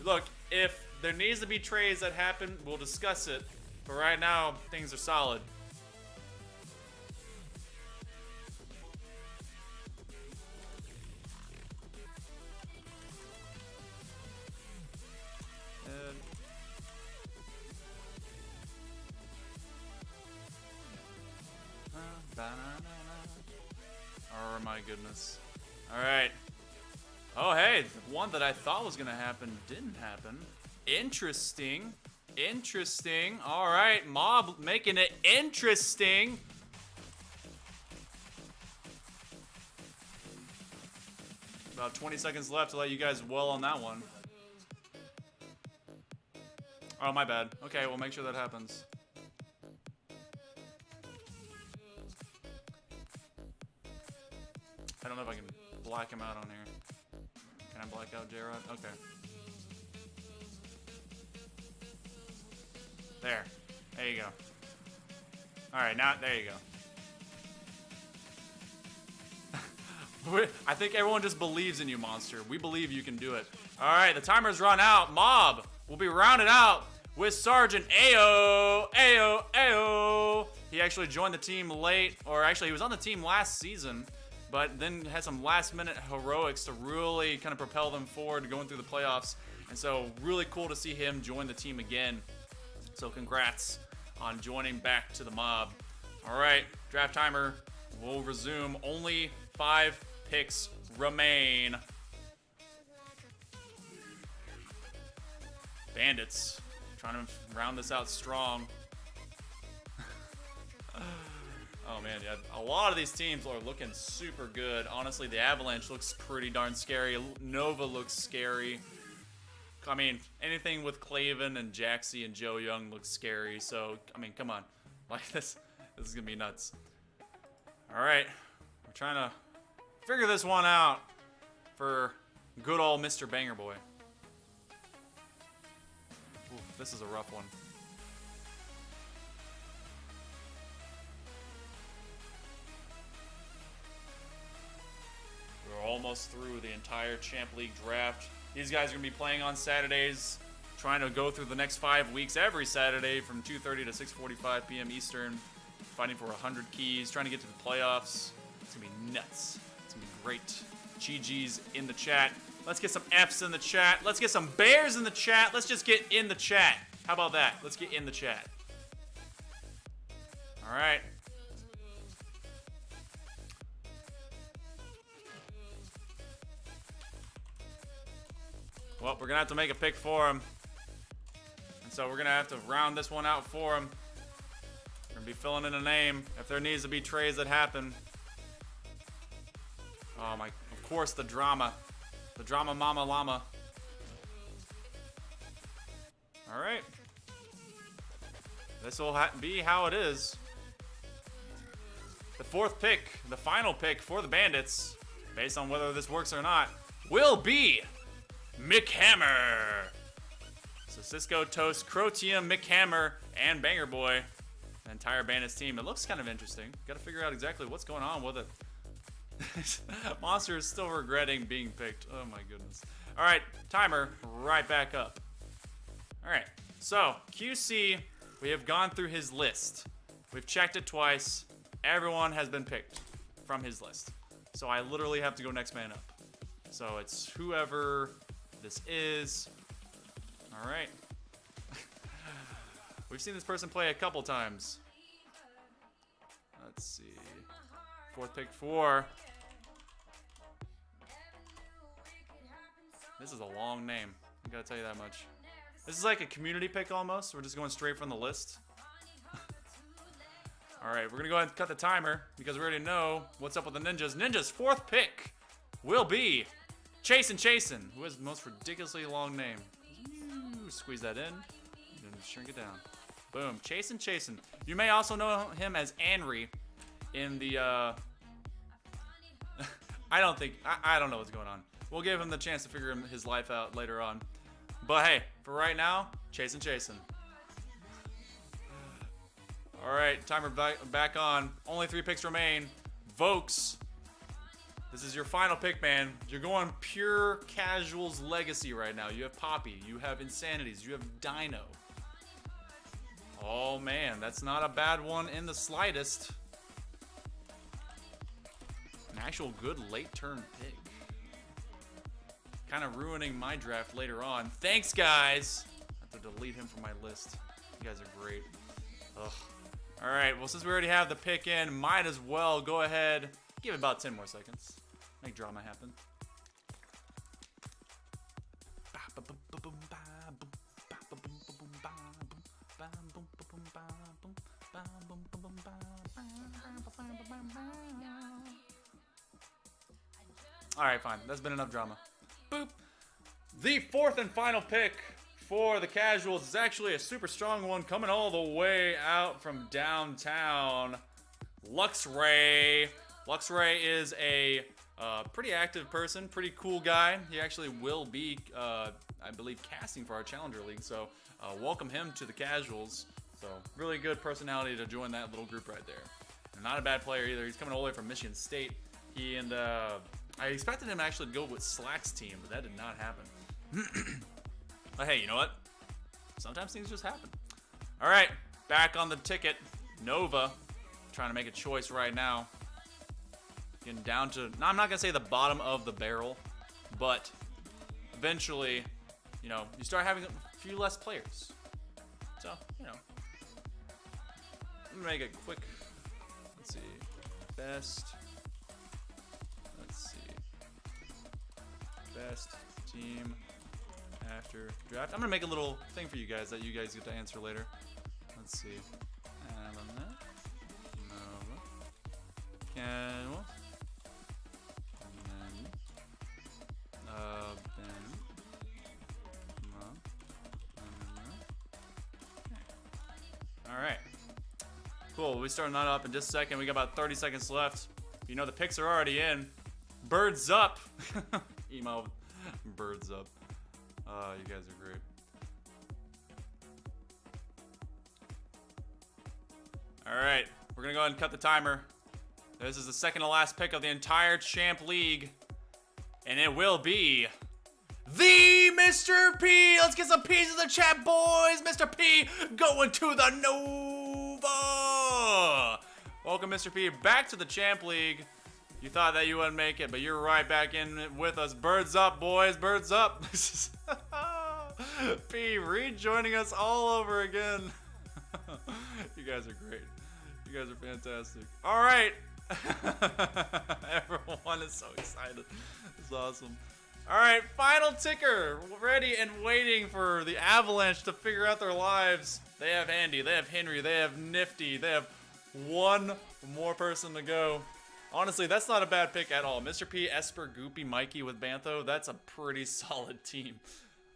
Look, if there needs to be trades that happen, we'll discuss it. But right now, things are solid. Oh my goodness. Alright. Oh hey, the one that I thought was gonna happen didn't happen. Interesting. Interesting. Alright, Mob making it interesting. About 20 seconds left to let you guys dwell on that one. Oh, my bad. Okay, we'll make sure that happens. I don't know if I can black him out on here. Can I black out J-Rod? Okay. There. There you go. Alright, now, there you go. I think everyone just believes in you, Monster. We believe you can do it. Alright, the timer's run out. Mob will be rounded out with Sergeant Ayo. Ayo, Ayo. He actually joined the team late, or actually he was on the team last season, but then had some last-minute heroics to really kind of propel them forward going through the playoffs. And so really cool to see him join the team again. So congrats on joining back to the Mob. All right, draft timer will resume. Only 5 picks remain. Bandits trying to round this out strong. Oh man, yeah, a lot of these teams are looking super good. Honestly, the Avalanche looks pretty darn scary. Nova looks scary. I mean, anything with Clavin and Jaxie and Joe Young looks scary. So, I mean, come on. Like, this is going to be nuts. All right. We're trying to figure this one out for good old Mr. Banger Boy. Ooh, this is a rough one. We're almost through the entire Champ League draft. These guys are going to be playing on Saturdays, trying to go through the next 5 weeks every Saturday from 2:30 to 6:45 p.m. Eastern, fighting for 100 keys, trying to get to the playoffs. It's going to be nuts. It's going to be great. GG's in the chat. Let's get some F's in the chat. Let's get some bears in the chat. Let's just get in the chat. How about that? Let's get in the chat. All right. Well, we're going to have to make a pick for him. And so we're going to have to round this one out for him. We're going to be filling in a name if there needs to be trades that happen. Oh my, of course the drama. The drama mama llama. All right. This will be how it is. The 4th pick, the final pick for the Bandits, based on whether this works or not, will be Mick Hammer. So Cisco, Toast, Crotium, Mick Hammer, and Banger Boy. The entire Bandits team. It looks kind of interesting. Got to figure out exactly what's going on with it. Monster is still regretting being picked. Oh my goodness. All right, timer right back up. All right, so QC, we have gone through his list. We've checked it twice. Everyone has been picked from his list. So I literally have to go next man up. So it's whoever this is. All right. We've seen this person play a couple times. Let's see. 4th pick 4. This is a long name. I gotta tell you that much. This is like a community pick almost. We're just going straight from the list. All right, we're gonna go ahead and cut the timer because we already know what's up with the Ninjas. Ninjas' 4th pick will be Chasin', who has the most ridiculously long name. Ooh, squeeze that in and shrink it down. Boom, Chasin'. You may also know him as Anri in the I don't think, I don't know what's going on. We'll give him the chance to figure his life out later on. But hey, for right now, chasing. All right, timer back on. Only 3 picks remain. Vokes, this is your final pick, man. You're going pure casuals legacy right now. You have Poppy, you have Insanities, you have Dino. Oh man, that's not a bad one in the slightest. An actual good late turn pick. Kind of ruining my draft later on. Thanks, guys. I have to delete him from my list. You guys are great. Ugh. All right, well, since we already have the pick in, might as well go ahead, give it about 10 more seconds. Make drama happen. All right, fine. That's been enough drama. Boop. The 4th and final pick for the casuals is actually a super strong one, coming all the way out from downtown. Luxray. Luxray is a pretty active person, pretty cool guy. He actually will be, I believe, casting for our Challenger League, so welcome him to the casuals. So really good personality to join that little group right there. And not a bad player either. He's coming all the way from Michigan State. I expected him actually to go with Slack's team, but that did not happen. But hey, you know what? Sometimes things just happen. All right, back on the ticket. Nova, trying to make a choice right now. Getting down to, I'm not gonna say the bottom of the barrel, but eventually, you know, you start having a few less players. So, you know, I'm gonna make a quick, let's see, best team after draft. I'm gonna make a little thing for you guys that you guys get to answer later. Let's see. Nova, Casual, all right. Cool. We'll be starting that up in just a second. We got about 30 seconds left. You know the picks are already in. Birds up. Emo. Birds up. You guys are great. All right, we're gonna go ahead and cut the timer. This is the second to last pick of the entire Champ League, and it will be the Mr. P. Let's get some P's in the chat, boys. Mr. P going to the Nova. Welcome, Mr. P, back to the Champ League. You thought that you wouldn't make it, but you're right back in with us. Birds up, boys. Birds up. P, rejoining us all over again. You guys are great. You guys are fantastic. All right. Everyone is so excited. It's awesome. All right, final ticker. Ready and waiting for the Avalanche to figure out their lives. They have Andy. They have Henry. They have Nifty. They have one more person to go. Honestly, that's not a bad pick at all. Mr. P, Esper, Goopy, Mikey with Bantho. That's a pretty solid team.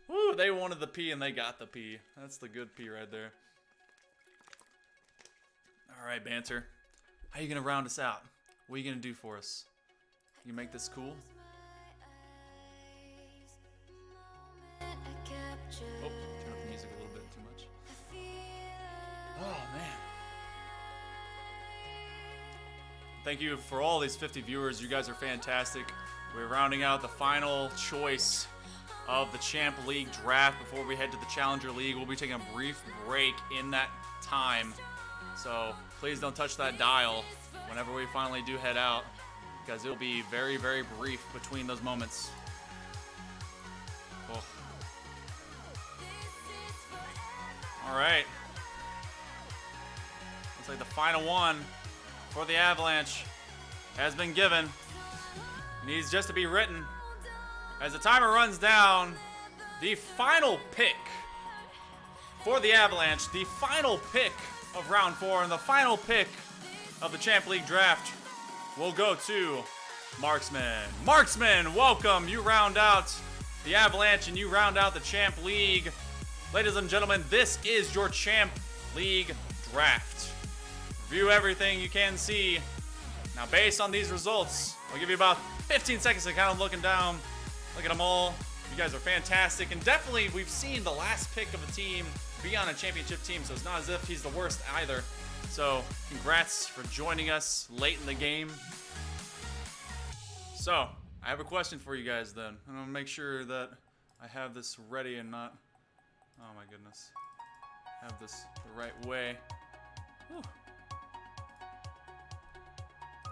Woo, they wanted the P and they got the P. That's the good P right there. All right, Banter. How you going to round us out? What are you going to do for us? You make this cool? Oh, turn up the music a little bit too much. Oh, man. Thank you for all these 50 viewers. You guys are fantastic. We're rounding out the final choice of the Champ League draft before we head to the Challenger League. We'll be taking a brief break in that time. So please don't touch that dial whenever we finally do head out, because it'll be very, very brief between those moments. Oh. All right. Looks like the final one for the Avalanche has been given. It needs just to be written. As the timer runs down, the final pick for the Avalanche, the final pick of round 4 and the final pick of the Champ League draft will go to Marksman. Marksman, welcome. You round out the Avalanche and you round out the Champ League. Ladies and gentlemen, this is your Champ League draft. View everything you can see Now, based on these results, I'll give you about 15 seconds to kind of looking down. Look at them all. You guys are fantastic. And definitely, we've seen the last pick of a team be on a championship team, so it's not as if he's the worst either. So, congrats for joining us late in the game. So, I have a question for you guys then. I'm going to make sure that I have this ready and not... Oh my goodness. Have this the right way. Whew.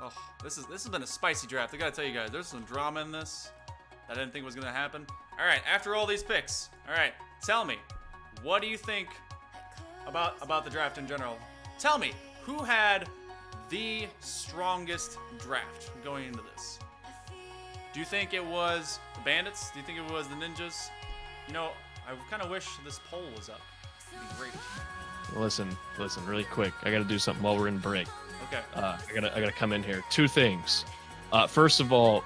Oh, this has been a spicy draft. I gotta tell you guys, there's some drama in this that I didn't think was gonna happen. All right, after all these picks, all right, tell me, what do you think about the draft in general? Tell me, who had the strongest draft going into this? Do you think it was the Bandits? Do you think it was the Ninjas? You know, I kind of wish this poll was up. It'd be great. Listen, really quick. I got to do something while we're in break. Okay. I gotta come in here. Two things. First of all,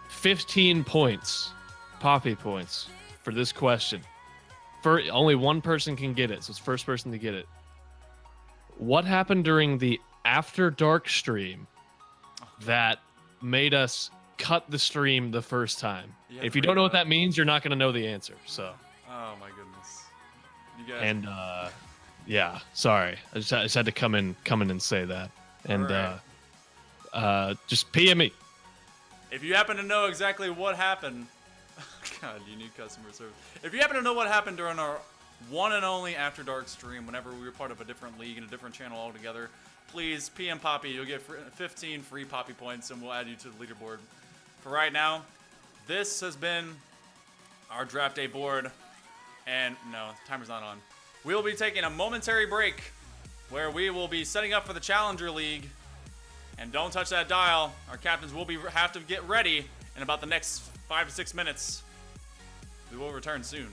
15 points, Poppy points for this question. Only one person can get it, so it's first person to get it. What happened during the After Dark stream that made us cut the stream the first time? Yeah, If you don't know what that means, you're not gonna know the answer. So. Oh my goodness. You guys. And yeah, sorry. I just had to come in and say that. And Alright. Just PM me. If you happen to know exactly what happened, God, you need customer service. If you happen to know what happened during our one and only After Dark stream, whenever we were part of a different league and a different channel altogether, please PM Poppy. You'll get 15 free Poppy points, and we'll add you to the leaderboard. For right now, this has been our draft day board, and no, timer's not on. We'll be taking a momentary break where we will be setting up for the Challenger League. And don't touch that dial. Our captains will have to get ready in about the next 5 to 6 minutes. We will return soon.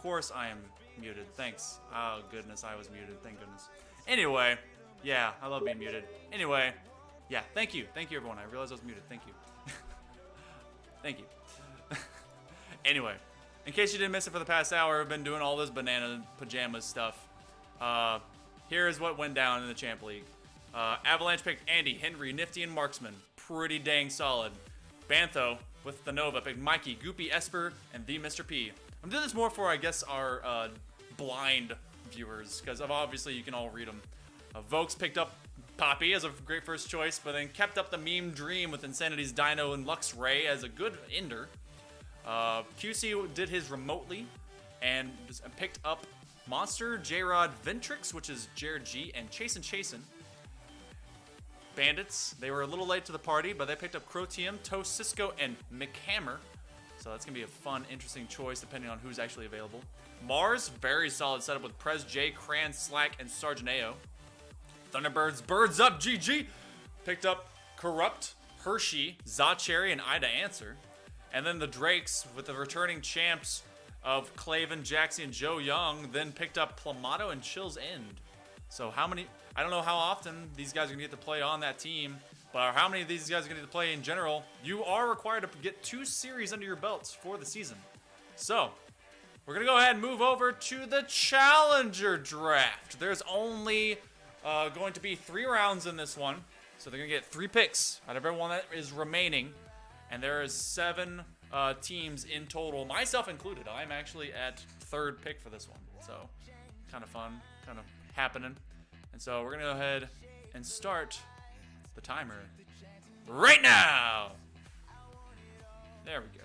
course I am muted. Thanks. Oh, goodness, I was muted. Thank goodness. Anyway, yeah, I love being muted. Anyway, yeah, thank you. Thank you, everyone. I realized I was muted. Thank you. Thank you. Anyway, in case you didn't miss it for the past hour, I've been doing all this banana pajamas stuff. Here is what went down in the Champ League. Avalanche picked Andy, Henry, Nifty, and Marksman. Pretty dang solid. Bantho with the Nova picked Mikey, Goopy, Esper, and the Mr. P. I'm doing this more for, I guess, our blind viewers, because obviously you can all read them. Vokes picked up Poppy as a great first choice, but then kept up the meme dream with Insanity's Dino and Lux Ray as a good ender. QC did his remotely and picked up Monster, J-Rod, Ventrix, which is Jared G, and Chasin'. Bandits, they were a little late to the party, but they picked up Crotium, Toast, Cisco, and McHammer. So that's going to be a fun, interesting choice depending on who's actually available. Mars, very solid setup with Prez J, Cran, Slack, and Sergeant AO. Thunderbirds, Birds Up, GG, picked up Corrupt, Hershey, Zacherry, and Ida Answer. And then the Drakes, with the returning champs of Claven, Jaxie, and Joe Young, then picked up Plamato and Chill's End. So how many... I don't know how often these guys are going to get to play on that team, but how many of these guys are going to get to play in general. You are required to get 2 series under your belts for the season. So, we're going to go ahead and move over to the Challenger Draft. There's only going to be 3 rounds in this one, so they're going to get 3 picks out of everyone that is remaining, and there is 7 teams in total, myself included. I'm actually at 3rd pick for this one, so kind of fun, kind of happening. And so we're going to go ahead and start the timer right now. There we go.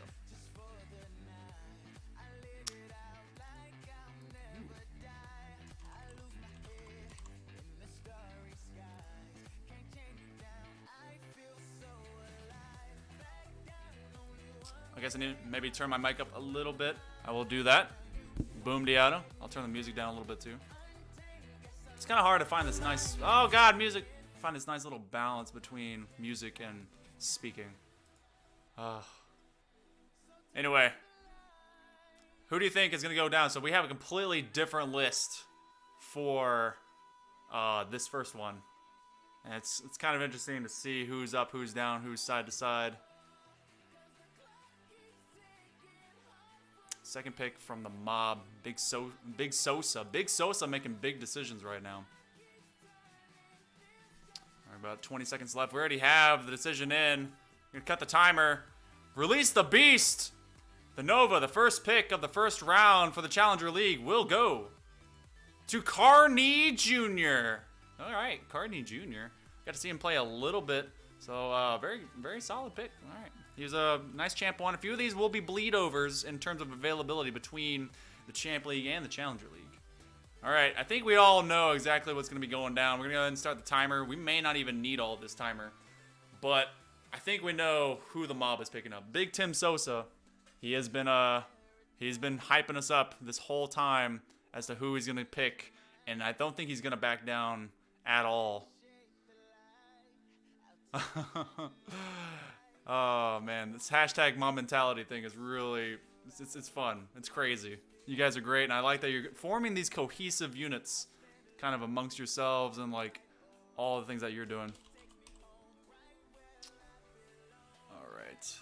I guess I need to maybe turn my mic up a little bit. I will do that. Boom diado. I'll turn the music down a little bit too. It's kind of hard to find this nice, oh god, music. Find this nice little balance between music and speaking. Anyway, who do you think is going to go down? So we have a completely different list for this first one. And it's kind of interesting to see who's up, who's down, who's side to side. Second pick from the mob, Big Sosa. Big Sosa making big decisions right now. All right, about 20 seconds left. We already have the decision in. We're gonna cut the timer. Release the beast. The Nova, the first pick of the first round for the Challenger League, will go to Carney Jr. All right, Carney Jr. Got to see him play a little bit. So very, very solid pick. All right. He was a nice Champ 1. A few of these will be bleed overs in terms of availability between the Champ League and the Challenger League. All right, I think we all know exactly what's going to be going down. We're going to go ahead and start the timer. We may not even need all of this timer, but I think we know who the mob is picking up. Big Tim Sosa. He's been hyping us up this whole time as to who he's going to pick, and I don't think he's going to back down at all. Oh man, this hashtag mom mentality thing is really, it's fun. It's crazy. You guys are great, and I like that you're forming these cohesive units kind of amongst yourselves and like all the things that you're doing. All right.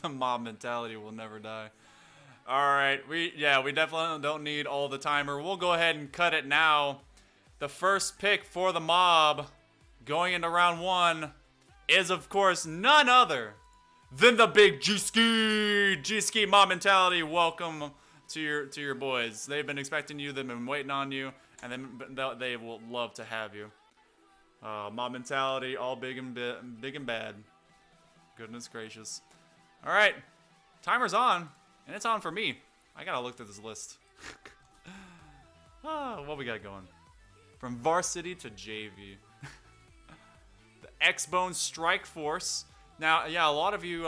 The mob mentality will never die. All right, we definitely don't need all the timer. We'll go ahead and cut it now. The first pick for the mob going into round 1 is, of course, none other than the big G-Ski. G-Ski mob mentality. Welcome to your boys. They've been expecting you. They've been waiting on you, and then they will love to have you. Mob mentality, all big and bad. Goodness gracious. All right, timer's on. And it's on for me. I gotta look through this list. What we got going? From varsity to JV. The X-Bone Strike Force. Now, yeah, a lot of you,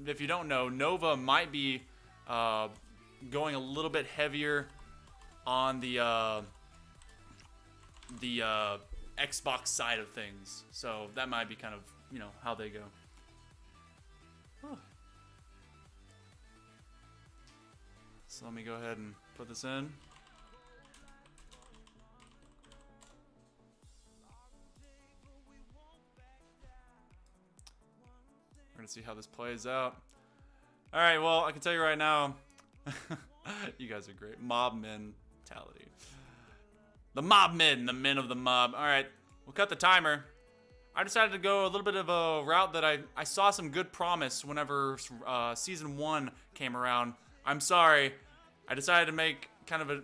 if you don't know, Nova might be going a little bit heavier on the Xbox side of things. So that might be kind of, you know, how they go. Huh. So let me go ahead and put this in. We're gonna see how this plays out. All right, well, I can tell you right now, you guys are great. Mob mentality. The mob men, the men of the mob. All right, we'll cut the timer. I decided to go a little bit of a route that I saw some good promise whenever Season 1 came around. I'm sorry, I decided to make kind of a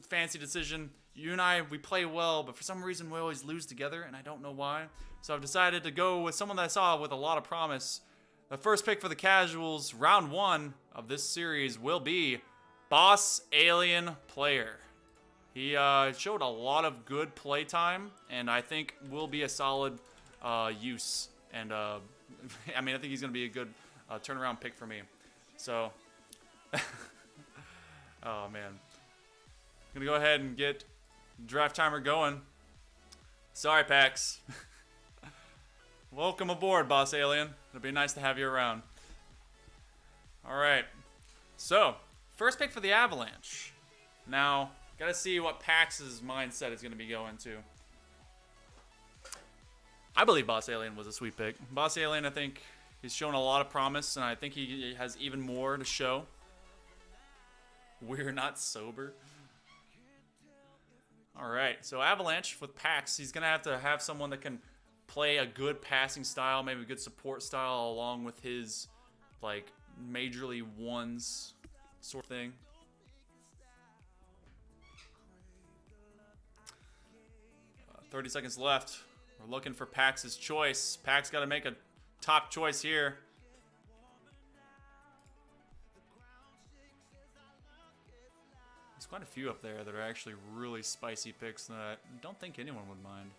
fancy decision. You and I, we play well, but for some reason we always lose together, and I don't know why. So I've decided to go with someone that I saw with a lot of promise. The first pick for the casuals, round 1 of this series, will be Boss Alien Player. He showed a lot of good play time, and I think will be a solid use. And I mean, I think he's going to be a good turnaround pick for me. So, oh man, I'm gonna go ahead and get draft timer going. Sorry, Pax. Welcome aboard, Boss Alien. It'll be nice to have you around. All right. So, first pick for the Avalanche. Now, gotta see what Pax's mindset is gonna be going to. I believe Boss Alien was a sweet pick. Boss Alien, I think he's shown a lot of promise, and I think he has even more to show. We're not sober. All right, so Avalanche with Pax, he's gonna have to have someone that can play a good passing style, maybe a good support style, along with his like majorly ones sort of thing. 30 seconds left. We're looking for Pax's choice. Pax got to make a top choice here. There's quite a few up there that are actually really spicy picks that I don't think anyone would mind.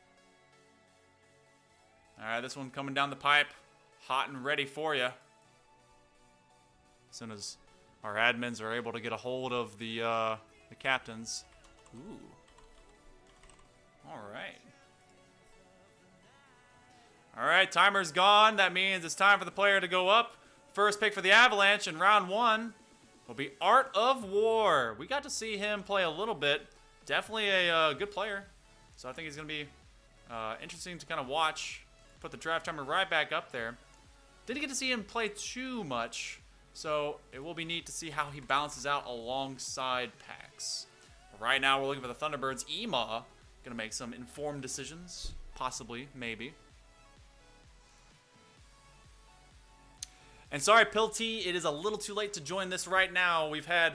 All right, this one coming down the pipe, hot and ready for you. As soon as our admins are able to get a hold of the captains. Ooh. All right. All right, timer's gone. That means it's time for the player to go up. First pick for the Avalanche in round 1 will be Art of War. We got to see him play a little bit. Definitely a good player. So I think he's going to be interesting to kind of watch. Put the draft timer right back up there. Didn't get to see him play too much, so it will be neat to see how he balances out alongside Pax. Right now, we're looking for the Thunderbirds. Ema gonna make some informed decisions, possibly, maybe. And sorry, Pill T, it is a little too late to join this right now. We've had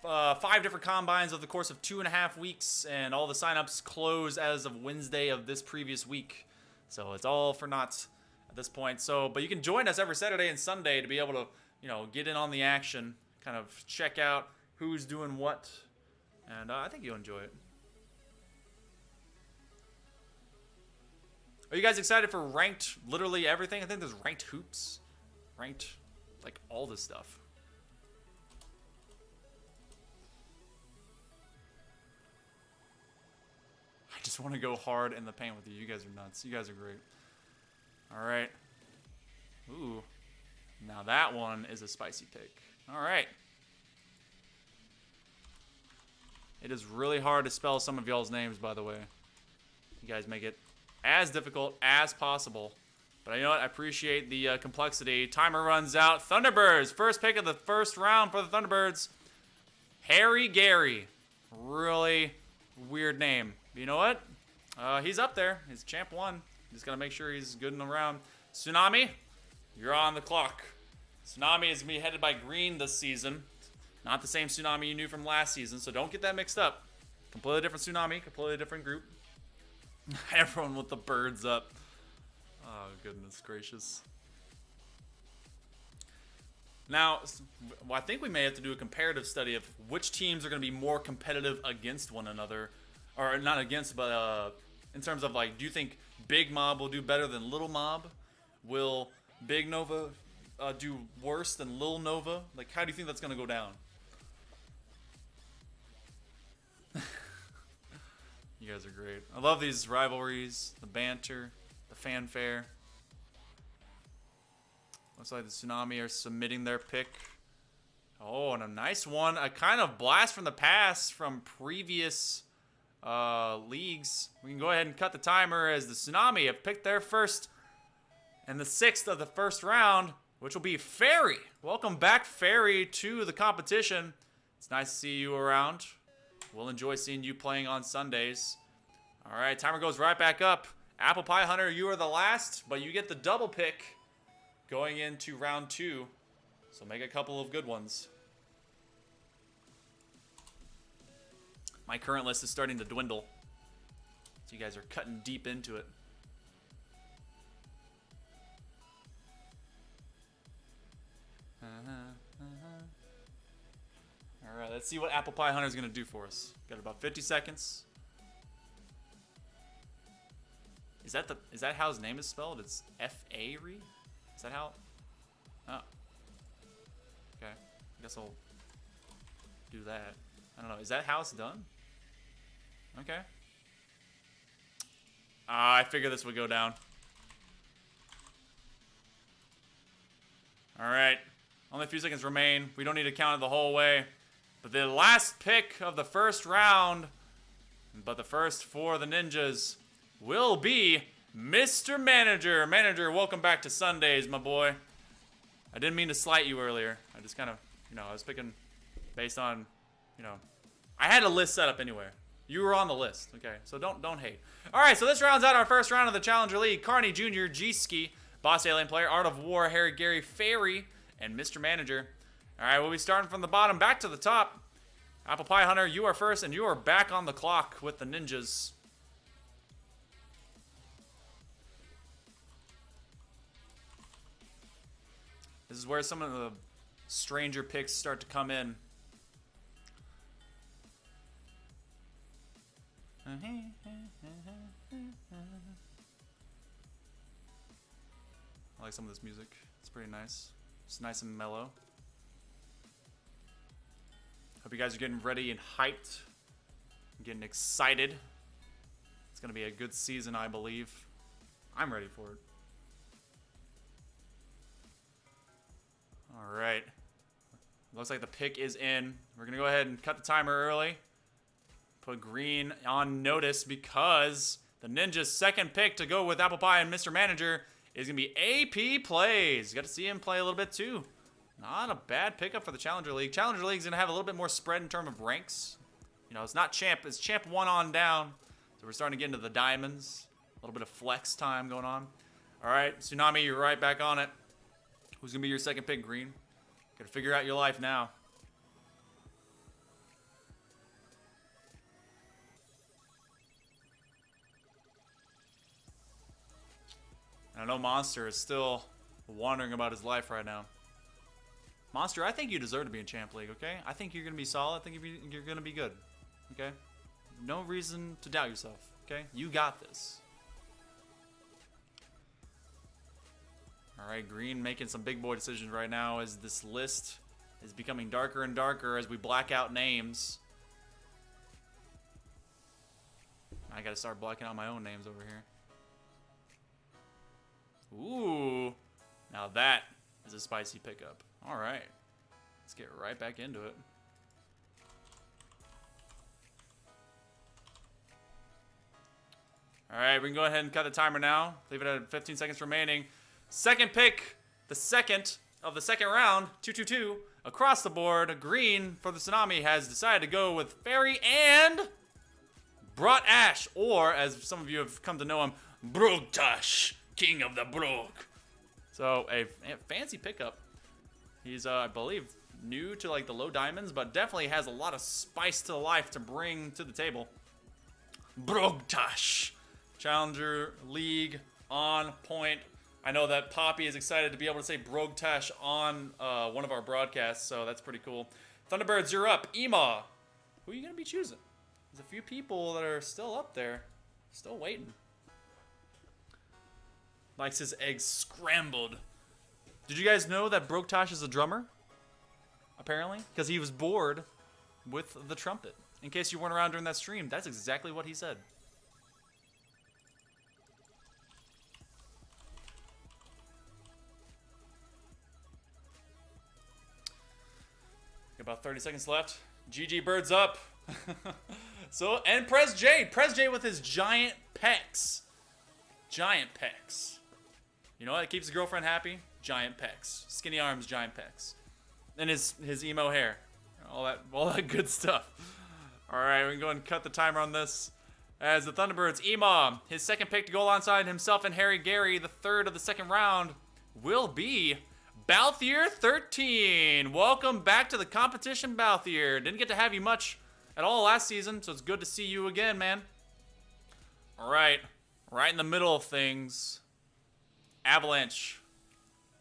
5 different combines over the course of 2.5 weeks, and all the signups close as of Wednesday of this previous week. So it's all for naught at this point. So, but you can join us every Saturday and Sunday to be able to, you know, get in on the action, kind of check out who's doing what, and I think you'll enjoy it. Are you guys excited for ranked literally everything? I think there's ranked hoops, ranked like all this stuff. I just want to go hard in the paint with you. You guys are nuts. You guys are great. All right. Ooh. Now that one is a spicy pick. All right. It is really hard to spell some of y'all's names, by the way. You guys make it as difficult as possible. But you know what? I appreciate the complexity. Timer runs out. Thunderbirds. First pick of the first round for the Thunderbirds. Harry Gary. Really weird name. But you know what? He's up there. He's champ 1. Just got to make sure he's good in the round. Tsunami, you're on the clock. Tsunami is going to be headed by Green this season. Not the same Tsunami you knew from last season, so don't get that mixed up. Completely different Tsunami, completely different group. Everyone with the birds up. Oh, goodness gracious. Now, I think we may have to do a comparative study of which teams are going to be more competitive against one another. Or not against, but in terms of, like, do you think Big Mob will do better than Little Mob? Will Big Nova do worse than Lil Nova? Like, how do you think that's going to go down? You guys are great. I love these rivalries, the banter, the fanfare. Looks like the Tsunami are submitting their pick. Oh, and a nice one. A kind of blast from the past from previous leagues. We can go ahead and cut the timer as the Tsunami have picked their first and the 6th of the first round, which will be Fairy. Welcome back, Fairy, to the competition. It's nice to see you around. We'll enjoy seeing you playing on Sundays. All right, timer goes right back up. Apple Pie Hunter, you are the last, but you get the double pick going into round 2. So make a couple of good ones. My current list is starting to dwindle. So you guys are cutting deep into it. Alright, let's see what Apple Pie Hunter is going to do for us. Got about 50 seconds. Is that how his name is spelled? It's F-A-R-Y? Is that how? Oh. Okay. I guess I'll do that. I don't know. Is that how it's done? Okay. I figured this would go down. Alright. Only a few seconds remain. We don't need to count it the whole way. But the last pick of the first round, but the first for the Ninjas, will be Mr. Manager. Manager, welcome back to Sundays, my boy. I didn't mean to slight you earlier. I just kind of, I was picking based on, I had a list set up anyway. You were on the list, okay? So don't hate. All right, so this rounds out our first round of the Challenger League. Carney Jr., G-Ski, Boss Alien Player, Art of War, Harry Gary, Fairy, and Mr. Manager. All right, we'll be starting from the bottom back to the top. Apple Pie Hunter, you are first, and you are back on the clock with the Ninjas. This is where some of the stranger picks start to come in. I like some of this music. It's pretty nice. It's nice and mellow. Hope you guys are getting ready and hyped. Getting excited. It's going to be a good season, I believe. I'm ready for it. All right. Looks like the pick is in. We're going to go ahead and cut the timer early. Put Green on notice because the Ninja's second pick to go with Apple Pie and Mr. Manager is going to be AP Plays. You got to see him play a little bit too. Not a bad pickup for the Challenger League. Challenger League's going to have a little bit more spread in terms of ranks. It's not Champ. It's Champ 1 on down. So we're starting to get into the Diamonds. A little bit of flex time going on. All right, Tsunami, you're right back on it. Who's going to be your second pick, Green? Got to figure out your life now. I know Monster is still wondering about his life right now. Monster, I think you deserve to be in Champ League, okay? I think you're going to be solid. I think you're going to be good, okay? No reason to doubt yourself, okay? You got this. All right, Green making some big boy decisions right now as this list is becoming darker and darker as we black out names. I got to start blacking out my own names over here. Ooh, now that is a spicy pickup. All right, let's get right back into it. All right, we can go ahead and cut the timer now. Leave it at 15 seconds remaining. Second pick, the second of the second round, 2-2-2. Across the board, Green for the Tsunami has decided to go with Fairy and brought Ash, or as some of you have come to know him, Brogtash, King of the Brog. So a fancy pickup. He's, I believe, new to like the low diamonds, but definitely has a lot of spice to life to bring to the table. Brogtash, Challenger League on point. I know that Poppy is excited to be able to say Brogtash on one of our broadcasts, so that's pretty cool. Thunderbirds, you're up. Ema, who are you going to be choosing? There's a few people that are still up there, still waiting. Likes his eggs scrambled. Did you guys know that Brogtash is a drummer? Apparently, because he was bored with the trumpet. In case you weren't around during that stream, that's exactly what he said. About 30 seconds left. GG Birds up. So, and Prez J with his giant pecs. Giant pecs. You know what? It keeps his girlfriend happy. Giant pecs. Skinny arms, giant pecs. And his emo hair. All that good stuff. Alright, we can go ahead and cut the timer on this. As the Thunderbirds, Emom, his second pick to go alongside himself and Harry Gary, the third of the second round, will be Balthier 13. Welcome back to the competition, Balthier. Didn't get to have you much at all last season, so it's good to see you again, man. Alright, right in the middle of things. Avalanche,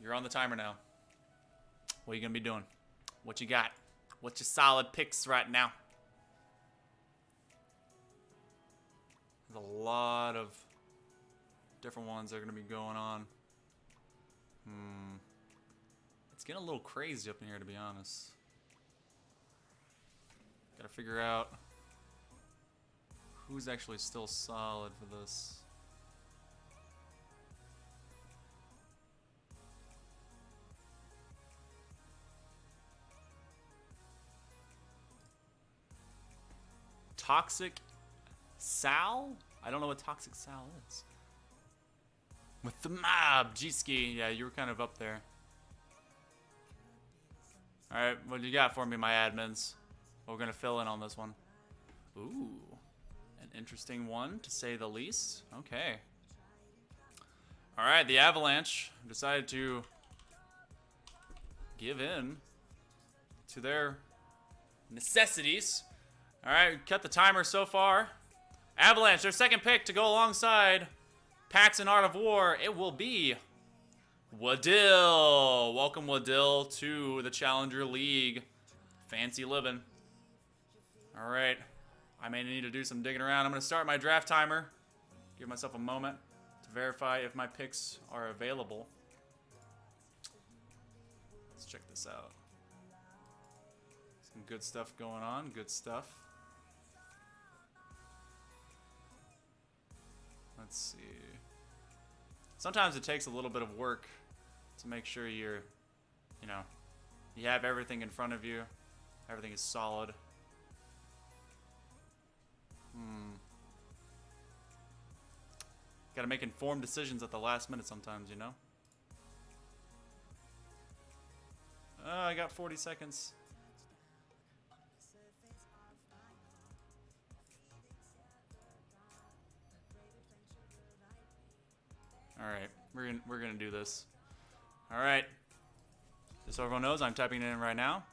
you're on the timer now. What are you going to be doing? What you got? What's your solid picks right now? There's a lot of different ones that are going to be going on. It's getting a little crazy up in here, to be honest. Gotta figure out who's actually still solid for this. Toxic Sal? I don't know what Toxic Sal is. With the mob, G-Ski. Yeah, you were kind of up there. Alright, what do you got for me, my admins? We're gonna fill in on this one. Ooh, an interesting one, to say the least. Okay. Alright, the Avalanche decided to give in to their necessities. Alright, cut the timer so far. Avalanche, their second pick to go alongside Pax and Art of War. It will be Waddill. Welcome, Waddill, to the Challenger League. Fancy living. Alright, I may need to do some digging around. I'm going to start my draft timer. Give myself a moment to verify if my picks are available. Let's check this out. Some good stuff going on. Good stuff. Let's see. Sometimes it takes a little bit of work to make sure you have everything in front of you. Everything is solid. Gotta make informed decisions at the last minute sometimes, you know? I got 40 seconds. Alright, we're gonna do this. Alright. Just so everyone knows, I'm typing it in right now.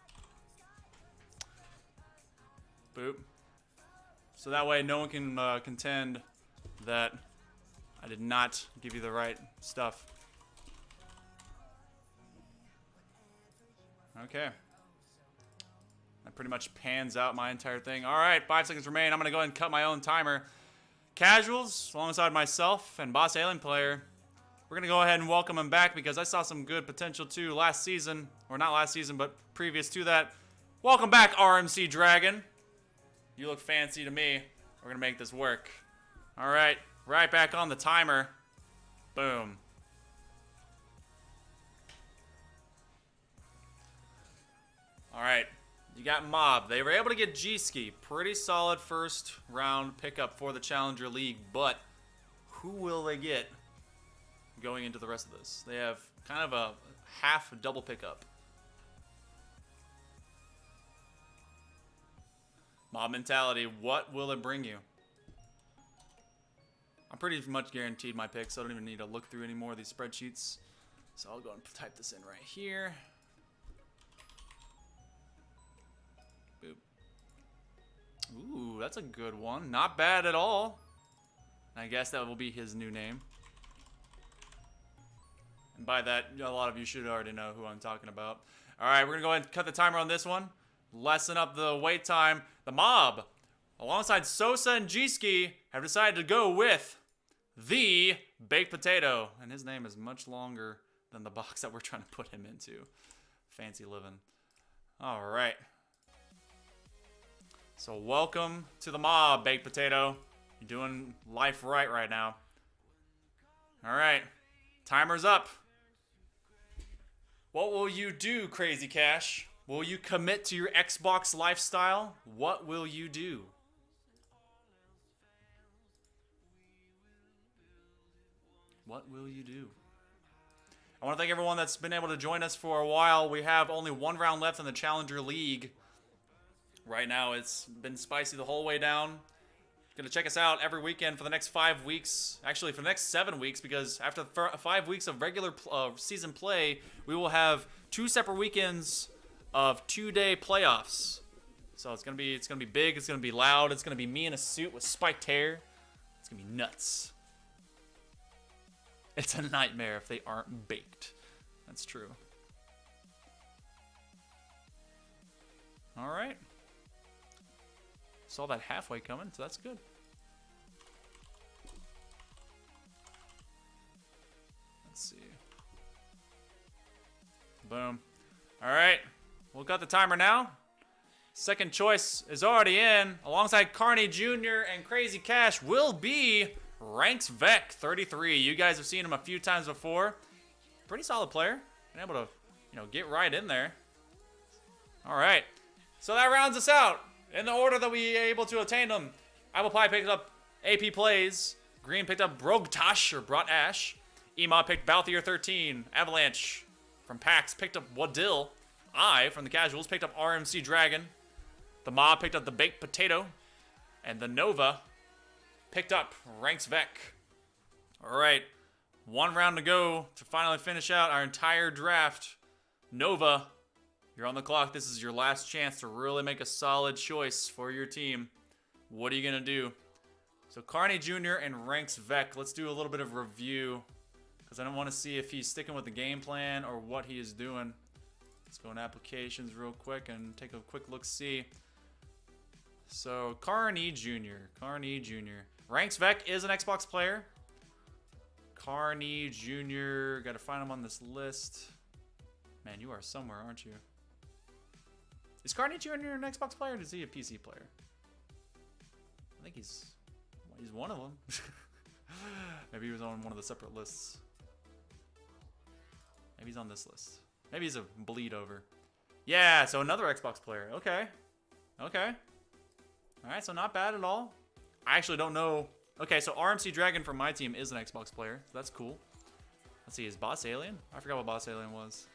Boop. So that way no one can contend that I did not give you the right stuff. Okay. That pretty much pans out my entire thing. Alright, 5 seconds remain. I'm gonna go ahead and cut my own timer. Casuals, alongside myself and Boss Alien Player, we're going to go ahead and welcome him back because I saw some good potential too last season. Or not last season, but previous to that. Welcome back, RMC Dragon. You look fancy to me. We're going to make this work. Alright, right back on the timer. Boom. Alright, you got Mob. They were able to get G-Ski. Pretty solid first round pickup for the Challenger League, but who will they get going into the rest of this? They have kind of a half double pickup. Mob mentality, what will it bring you? I'm pretty much guaranteed my pick, so I don't even need to look through any more of these spreadsheets. So I'll go and type this in right here. Boop. Ooh, that's a good one. Not bad at all. I guess that will be his new name. And by that, a lot of you should already know who I'm talking about. Alright, we're going to go ahead and cut the timer on this one. Lessen up the wait time. The Mob, alongside Sosa and G-Ski, have decided to go with the Baked Potato. And his name is much longer than the box that we're trying to put him into. Fancy living. Alright. So welcome to the Mob, Baked Potato. You're doing life right now. Alright. Timer's up. What will you do, Crazy Cash? Will you commit to your Xbox lifestyle? What will you do? What will you do? I want to thank everyone that's been able to join us for a while. We have only one round left in the Challenger League. Right now, it's been spicy the whole way down. Gonna check us out every weekend for the next 5 weeks. Actually, for the next 7 weeks, because after 5 weeks of regular season play, we will have 2 separate weekends of 2-day playoffs. So it's gonna be big. It's gonna be loud. It's gonna be me in a suit with spiked hair. It's gonna be nuts. It's a nightmare if they aren't baked. That's true. All right. Saw that halfway coming, so that's good. Let's see. Boom. All right. We've got the timer now. Second choice is already in. Alongside Carney Jr. and Crazy Cash will be Ranks Vec 33. You guys have seen him a few times before. Pretty solid player. Been able to, get right in there. All right. So that rounds us out. In the order that we were able to attain them, Apple Pie picked up AP Plays. Green picked up Brogtash or Brought Ash. Ema picked Balthier 13. Avalanche from PAX picked up Wadil. I from the Casuals picked up RMC Dragon. The Mob picked up the Baked Potato. And the Nova picked up Ranks Vec. Alright, 1 round to go to finally finish out our entire draft. Nova, you're on the clock. This is your last chance to really make a solid choice for your team. What are you going to do? So Carney Jr. and Ranks Vec, let's do a little bit of review, because I don't want to see if he's sticking with the game plan or what he is doing. Let's go in applications real quick and take a quick look-see. So Carney Jr. Ranks Vec is an Xbox player. Carney Jr. Got to find him on this list. Man, you are somewhere, aren't you? Is Carney Jr. an Xbox player, or is he a PC player? I think he's one of them. Maybe he was on one of the separate lists. Maybe he's on this list. Maybe he's a bleed over. Yeah, so another Xbox player. Okay. Alright, so not bad at all. I actually don't know. Okay, so RMC Dragon from my team is an Xbox player. So that's cool. Let's see, is Boss Alien? I forgot what Boss Alien was.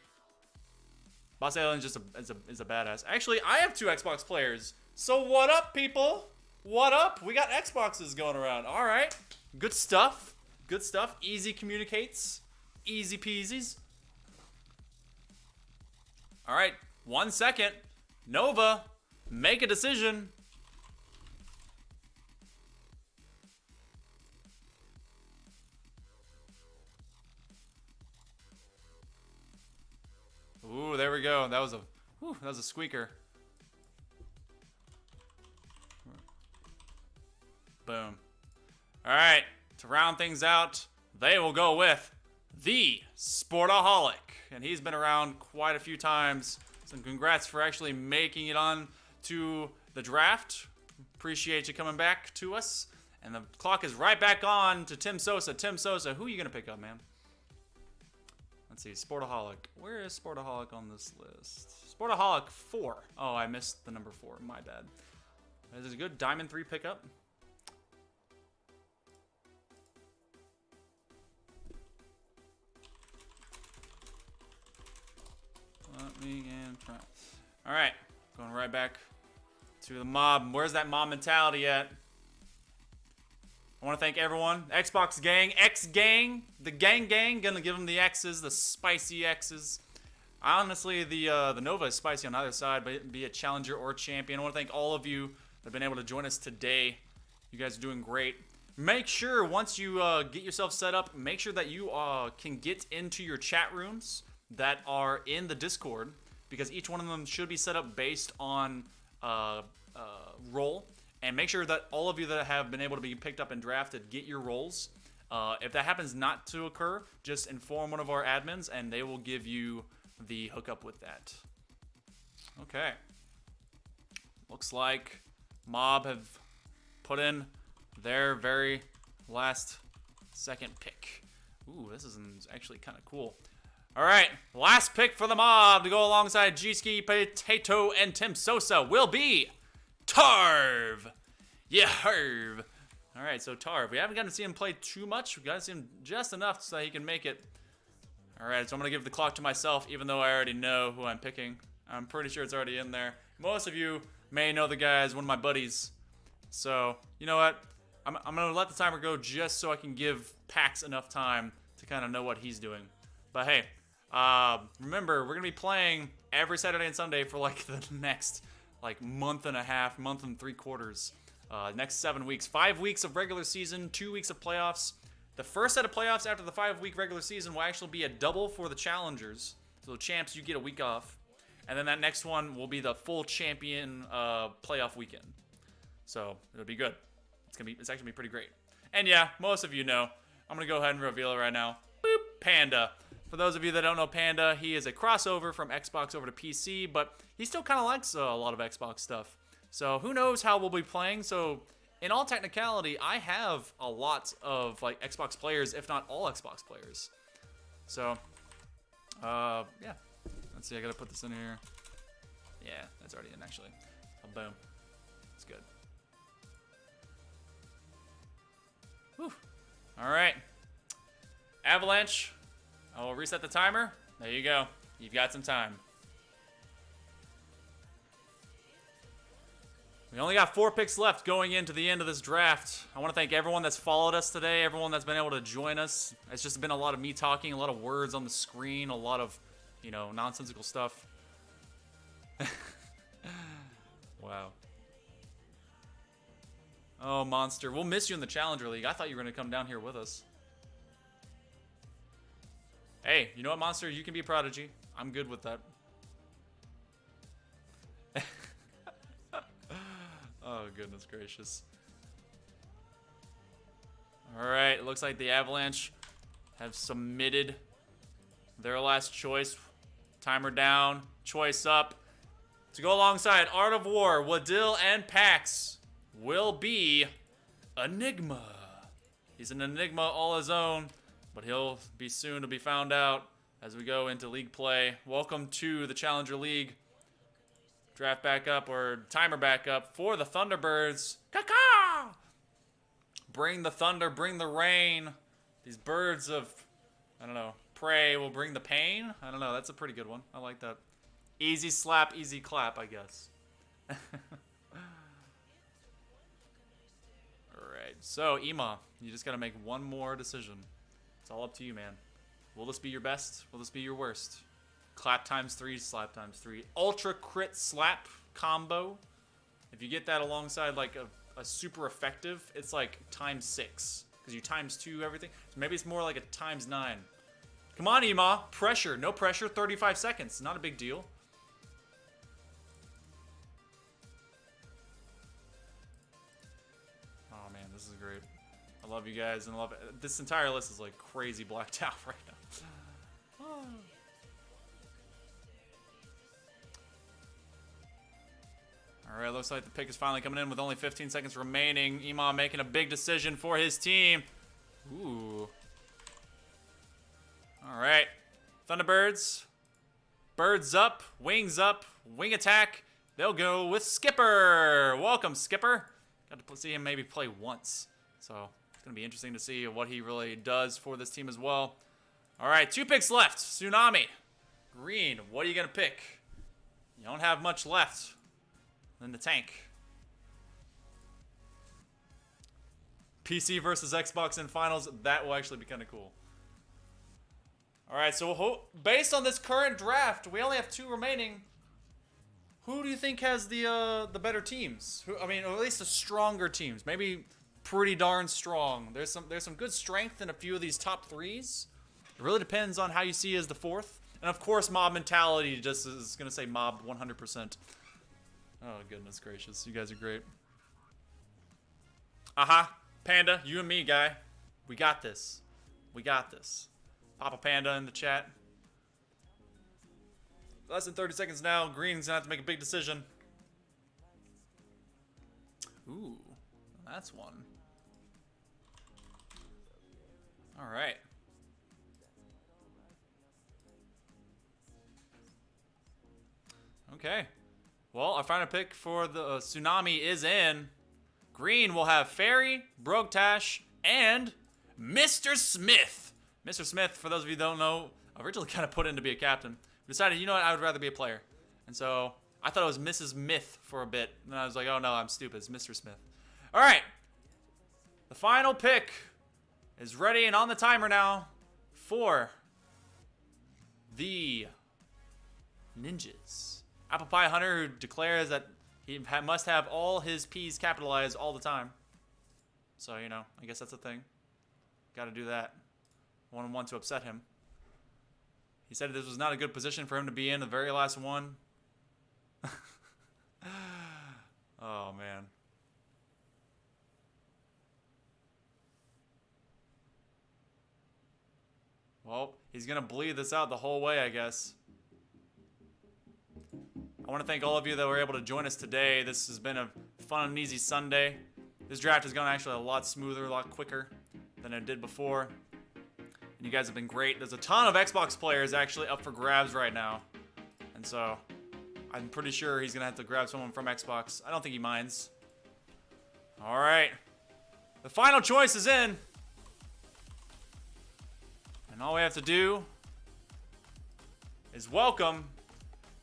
Boss Alien is a badass. Actually, I have 2 Xbox players. So what up, people? What up? We got Xboxes going around. All right. Good stuff. Easy communicates. Easy peasies. All right. 1 second. Nova, make a decision. Ooh, there we go. That was a squeaker. Boom. All right, to round things out, they will go with the Sportaholic, and he's been around quite a few times. So congrats for actually making it on to the draft. Appreciate you coming back to us. And the clock is right back on to Tim Sosa. Tim Sosa, who are you gonna pick up, man? Let's see, Sportaholic. Where is Sportaholic on this list? Sportaholic 4. Oh, I missed the number 4. My bad. This is a good Diamond 3 pickup. Let me try. All right, going right back to the mob. Where's that mob mentality at? I want to thank everyone. Xbox gang, X gang, the gang, gonna give them the X's, the spicy X's. Honestly, the Nova is spicy on either side, but be a challenger or champion. I want to thank all of you that have been able to join us today. You guys are doing great. Make sure once you get yourself set up, make sure that you can get into your chat rooms that are in the Discord, because each one of them should be set up based on role. And make sure that all of you that have been able to be picked up and drafted get your roles. If that happens not to occur, just inform one of our admins and they will give you the hookup with that. Okay. Looks like Mob have put in their very last second pick. Ooh, this is actually kind of cool. All right, last pick for the mob to go alongside G-Ski, Potato, and Tim Sosa will be Tarv. Yeah, Harv. All right, so Tarv. We haven't gotten to see him play too much. We've got to see him just enough so that he can make it. All right, so I'm going to give the clock to myself, even though I already know who I'm picking. I'm pretty sure it's already in there. Most of you may know the guy as one of my buddies. So, you know what? I'm going to let the timer go just so I can give Pax enough time to kind of know what he's doing. But hey, remember, we're going to be playing every Saturday and Sunday for like the next like month and a half, month and 3/4. Next 7 weeks. 5 weeks of regular season, 2 weeks of playoffs. The first set of playoffs after the 5-week regular season will actually be a double for the challengers. So champs, you get a week off. And then that next one will be the full champion playoff weekend. So it'll be good. It's actually gonna be pretty great. And yeah, most of you know. I'm gonna go ahead and reveal it right now. Boop, Panda. For those of you that don't know Panda, he is a crossover from Xbox over to PC, but he still kind of likes a lot of Xbox stuff. So who knows how we'll be playing. So in all technicality, I have a lot of like Xbox players, if not all Xbox players. So, yeah. Let's see, I gotta put this in here. Yeah, that's already in actually. Oh, boom. It's good. Whew. All right. Avalanche. I will reset the timer. There you go. You've got some time. We only got 4 picks left going into the end of this draft. I want to thank everyone that's followed us today, everyone that's been able to join us. It's just been a lot of me talking, a lot of words on the screen, a lot of, you know, nonsensical stuff. Wow. Oh, Monster. We'll miss you in the Challenger League. I thought you were going to come down here with us. Hey, you know what, Monster? You can be a prodigy. I'm good with that. Oh, goodness gracious. Alright, it looks like the Avalanche have submitted their last choice. Timer down, choice up. To go alongside Art of War, Wadil, and Pax will be Enigma. He's an Enigma all his own, but he'll be soon to be found out as we go into league play. Welcome to the Challenger League. Draft back up, or timer back up for the Thunderbirds. Caw-caw! Bring the thunder, bring the rain. These birds of, I don't know, prey will bring the pain. I don't know, that's a pretty good one. I like that. Easy slap, easy clap, I guess. Alright, so Ema, you just gotta make one more decision. It's all up to you, man. Will this be your best? Will this be your worst? Clap times 3, slap times 3. Ultra crit slap combo. If you get that alongside like a super effective, it's like times 6. Because you times 2 everything. So maybe it's more like a times 9. Come on, Ema. Pressure. No pressure. 35 seconds. Not a big deal. Oh man, this is great. I love you guys and I love it. This entire list is like crazy blacked out right now. Oh. Alright, looks like the pick is finally coming in with only 15 seconds remaining. Ema making a big decision for his team. Ooh. Alright. Thunderbirds. Birds up. Wings up. Wing attack. They'll go with Skipper. Welcome, Skipper. Got to see him maybe play once. So, it's going to be interesting to see what he really does for this team as well. Alright, 2 picks left. Tsunami. Green, what are you going to pick? You don't have much left in the tank. PC versus Xbox in finals. That will actually be kind of cool. Alright, so based on this current draft, we only have 2 remaining. Who do you think has the better teams? I mean, or at least the stronger teams. Maybe pretty darn strong. There's some good strength in a few of these top 3s. It really depends on how you see as the 4th. And of course, mob mentality just is going to say mob 100%. Oh, goodness gracious. You guys are great. Panda, you and me, guy. We got this. We got this. Papa Panda in the chat. Less than 30 seconds now. Green's gonna have to make a big decision. Ooh, that's one. All right. Okay. Well, our final pick for the Tsunami is in. Green will have Fairy, Brogtash, and Mr. Smith. Mr. Smith, for those of you who don't know, originally kind of put in to be a captain. Decided, you know what, I would rather be a player. And so I thought it was Mrs. Myth for a bit. And I was like, oh no, I'm stupid. It's Mr. Smith. All right. The final pick is ready and on the timer now for the Ninjas. Apple Pie Hunter, who declares that he must have all his P's capitalized all the time. So, you know, I guess that's a thing. Got to do that. Wouldn't want to upset him. He said this was not a good position for him to be in, the very last one. Oh, man. Well, he's going to bleed this out the whole way, I guess. I want to thank all of you that were able to join us today. This has been a fun and easy Sunday. This draft has gone actually a lot smoother, a lot quicker than it did before. And you guys have been great. There's a ton of Xbox players actually up for grabs right now. And so I'm pretty sure he's going to have to grab someone from Xbox. I don't think he minds. All right. The final choice is in. And all we have to do is welcome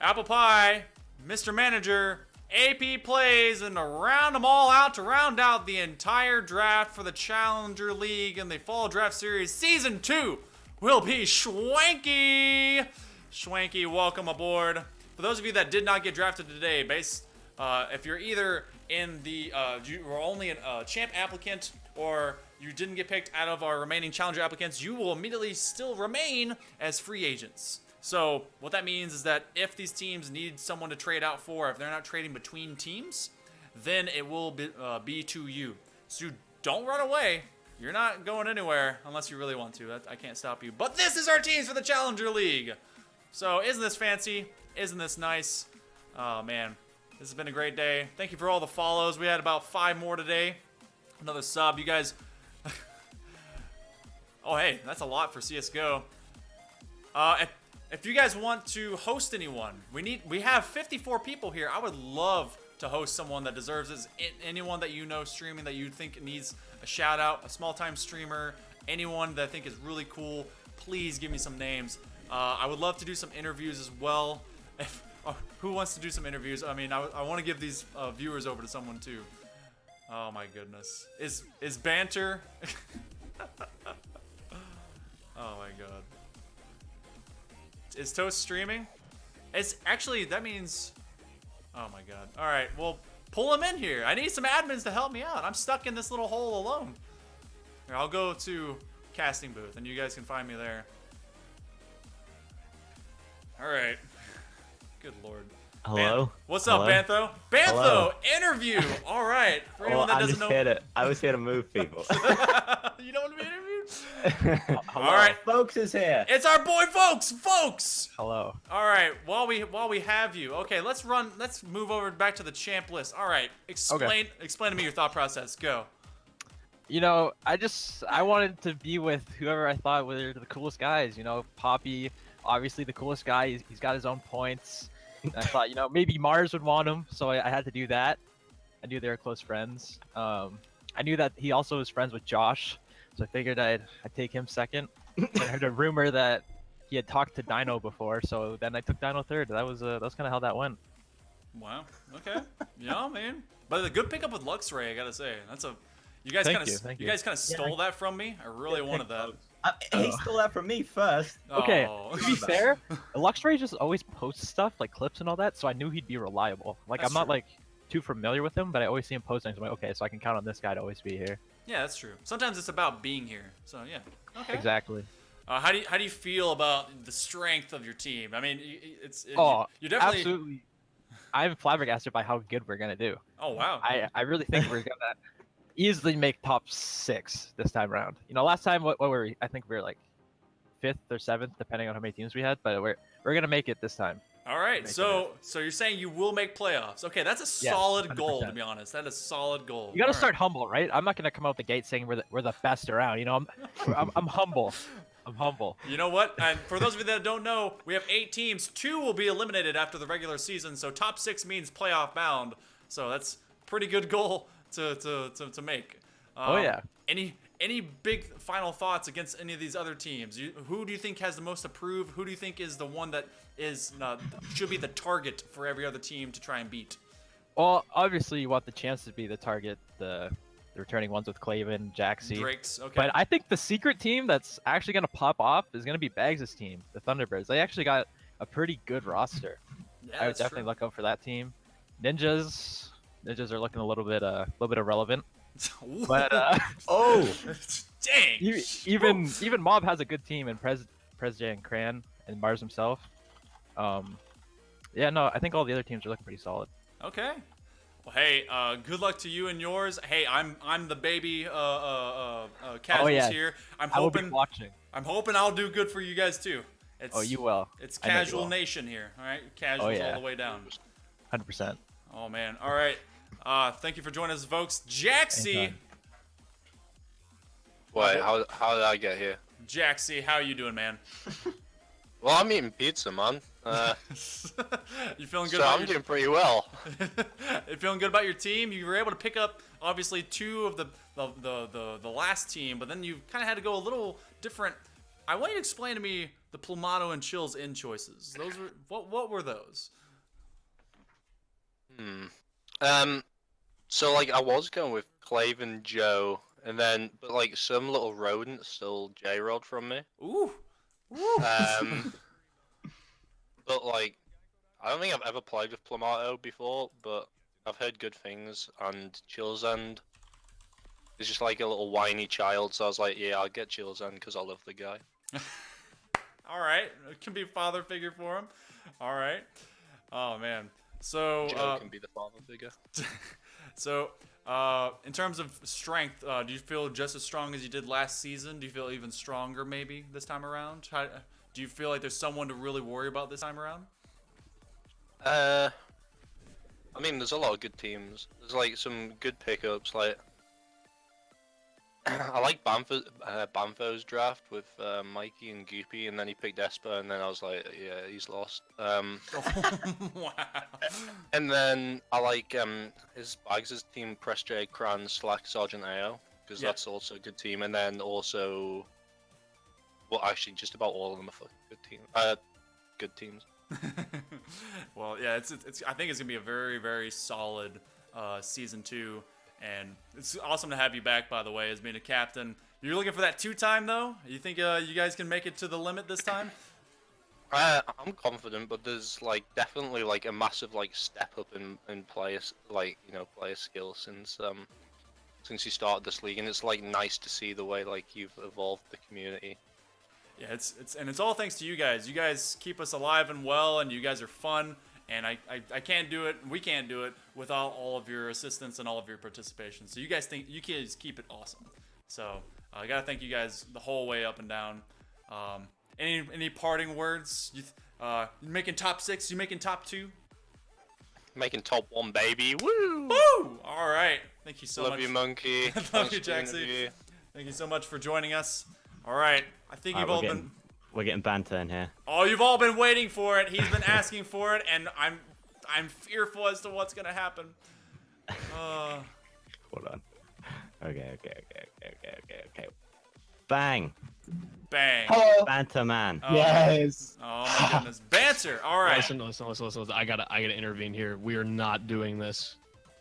Apple Pie, Mr. Manager, AP Plays, and to round them all out, to round out the entire draft for the Challenger League and the Fall Draft Series Season 2 will be Schwanky. Schwanky, welcome aboard. For those of you that did not get drafted today, if you're either in the, you were only a champ applicant or you didn't get picked out of our remaining Challenger applicants, you will immediately still remain as free agents. So what that means is that if these teams need someone to trade out for, if they're not trading between teams, then it will be to you. So don't run away. You're not going anywhere unless you really want to. I can't stop you. But this is our teams for the Challenger League. So isn't this fancy? Isn't this nice? Oh, man. This has been a great day. Thank you for all the follows. We had about 5 more today. Another sub. You guys... Oh, hey. That's a lot for CSGO. If you guys want to host anyone, we have 54 people here. I would love to host someone that deserves it. Anyone that you know streaming that you think needs a shout out, a small time streamer, anyone that I think is really cool, please give me some names. I would love to do some interviews as well. Who wants to do some interviews? I mean, I want to give these viewers over to someone too. Oh my goodness. Is banter? Oh my god. Is Toast streaming? It's actually, that means... Oh my god. Alright, well, pull him in here. I need some admins to help me out. I'm stuck in this little hole alone. Here, I'll go to casting booth, and you guys can find me there. Alright. Good lord. Hello? What's Hello? up, Bantho? Bantho, Hello. interview! Alright, for anyone that I'm doesn't just know... here to, I was here to move people. You don't want to be interviewed? Hello. Alright. Folks is here. It's our boy Folks! Hello. All right, while we have you, okay, let's move over back to the champ list. All right, explain to me your thought process. Go. You know, I wanted to be with whoever I thought were the coolest guys. You know, Poppy, obviously the coolest guy. He's got his own points. And I thought, you know, maybe Mars would want him, so I had to do that. I knew they were close friends. I knew that he also was friends with Josh, so I figured I'd take him second. I heard a rumor that he had talked to Dino before, so then I took Dino third. That was kind of how that went. Wow. Okay. Yeah, man. But a good pickup with Luxray, I gotta say. That's a. You guys Thank kind you, of. thank You you. guys kind of stole that from me. I really wanted that. He stole that from me first. Okay, Oh. to be fair, Luxray just always posts stuff, like clips and all that, so I knew he'd be reliable. Like, That's I'm not, true. like, too familiar with him, but I always see him posting, so I'm like, okay, so I can count on this guy to always be here. Yeah, that's true. Sometimes it's about being here. So yeah. Okay. Exactly. How do you feel about the strength of your team? I mean, Oh, you definitely. absolutely. I'm flabbergasted by how good we're going to do. Oh wow. I really think we're going to easily make top 6 this time around. You know, last time, what were we? I think we were, like, 5th or 7th, depending on how many teams we had, but we're going to make it this time. All right, so you're saying you will make playoffs. Okay, that's a Yes, solid goal, to 100%. be honest. That is a solid goal. You got to All start humble, right? I'm not going to come out the gate saying we're the best around. You know, I'm humble. I'm humble. You know what? And for those of you that don't know, we have 8 teams. 2 will be eliminated after the regular season, so top 6 means playoff bound. So that's a pretty good goal to make. Oh, yeah. Any big final thoughts against any of these other teams? Who do you think has the most to prove? Who do you think is the one that is should be the target for every other team to try and beat? Well, obviously you want the chance to be the target, the returning ones with Claven, Jaxie. Drakes, okay. But I think the secret team that's actually going to pop off is going to be Bags' team, the Thunderbirds. They actually got a pretty good roster. Yeah, I would that's definitely true. look out for that team. Ninjas are looking a little bit irrelevant. But Oh, dang! even Mob has a good team in Presj and Cran and Mars himself. Yeah, no, I think all the other teams are looking pretty solid. Okay. Well, hey, good luck to you and yours. Hey, I'm the baby casuals yeah. here. I'm I will be hoping watching. I'll do good for you guys too. It's, Oh, you will. It's I know you casual will. nation here. All right, casuals yeah. all the way down. 100%. Oh man. All right. Thank you for joining us, folks. Jaxie. Anytime. Wait, how did I get here? Jaxie, how you doing, man? Well, I'm eating pizza, man. You feeling good So about I'm your doing pretty well. You feeling good about your team? You were able to pick up obviously 2 of the last team, but then you kind of had to go a little different. I want you to explain to me the Plumato and Chills in choices. Those were what were those? So like I was going with Claven Joe, and then but like some little rodent stole J-Rod from me. Ooh. But like I don't think I've ever played with Plumato before, but I've heard good things. And Chill's End is just like a little whiny child, so I was like, yeah, I'll get Chill's End because I love the guy. All right, it can be a father figure for him. All right. Oh man. So Joe can be the father figure. So, in terms of strength, do you feel just as strong as you did last season? Do you feel even stronger maybe this time around? Do you feel like there's someone to really worry about this time around? I mean, there's a lot of good teams. There's like some good pickups. Like I like Banfo's draft with Mikey and Goopy, and then he picked Esper, and then I was like, yeah, he's lost. Wow. And then I like his Bags' team, Press J, Cran, Slack, Sergeant AO, because Yeah. that's also a good team. And then also, well, actually, just about all of them are fucking good teams. Good teams. Well, yeah, it's. I think it's gonna be a very, very solid season 2, and it's awesome to have you back. By the way, as being a captain, you're looking for that 2-time though. You think you guys can make it to the limit this time? I'm confident, but there's like definitely like a massive like step up in players, like player skill since you started this league, and it's like nice to see the way like you've evolved the community. Yeah, it's all thanks to you guys. You guys keep us alive and well, and you guys are fun. And I can't do it. We can't do it without all of your assistance and all of your participation. So you guys keep it awesome. So I gotta thank you guys the whole way up and down. Any parting words? You making top 6? You making top 2? Making top 1, baby. Woo! Woo! All right. Thank you so Love much. you, monkey. Love Thanks you, for the Jaxie. interview. Thank you so much for joining us. All right. I think All you've right, all been. we're getting banter in here. Oh, you've all been waiting for it. He's been asking for it, and I'm fearful as to what's gonna happen. Hold on. Okay. Bang. Bang. Hello. Banter man. Oh, Yes. Oh my goodness. Banter. All right. Listen. I gotta intervene here. We are not doing this.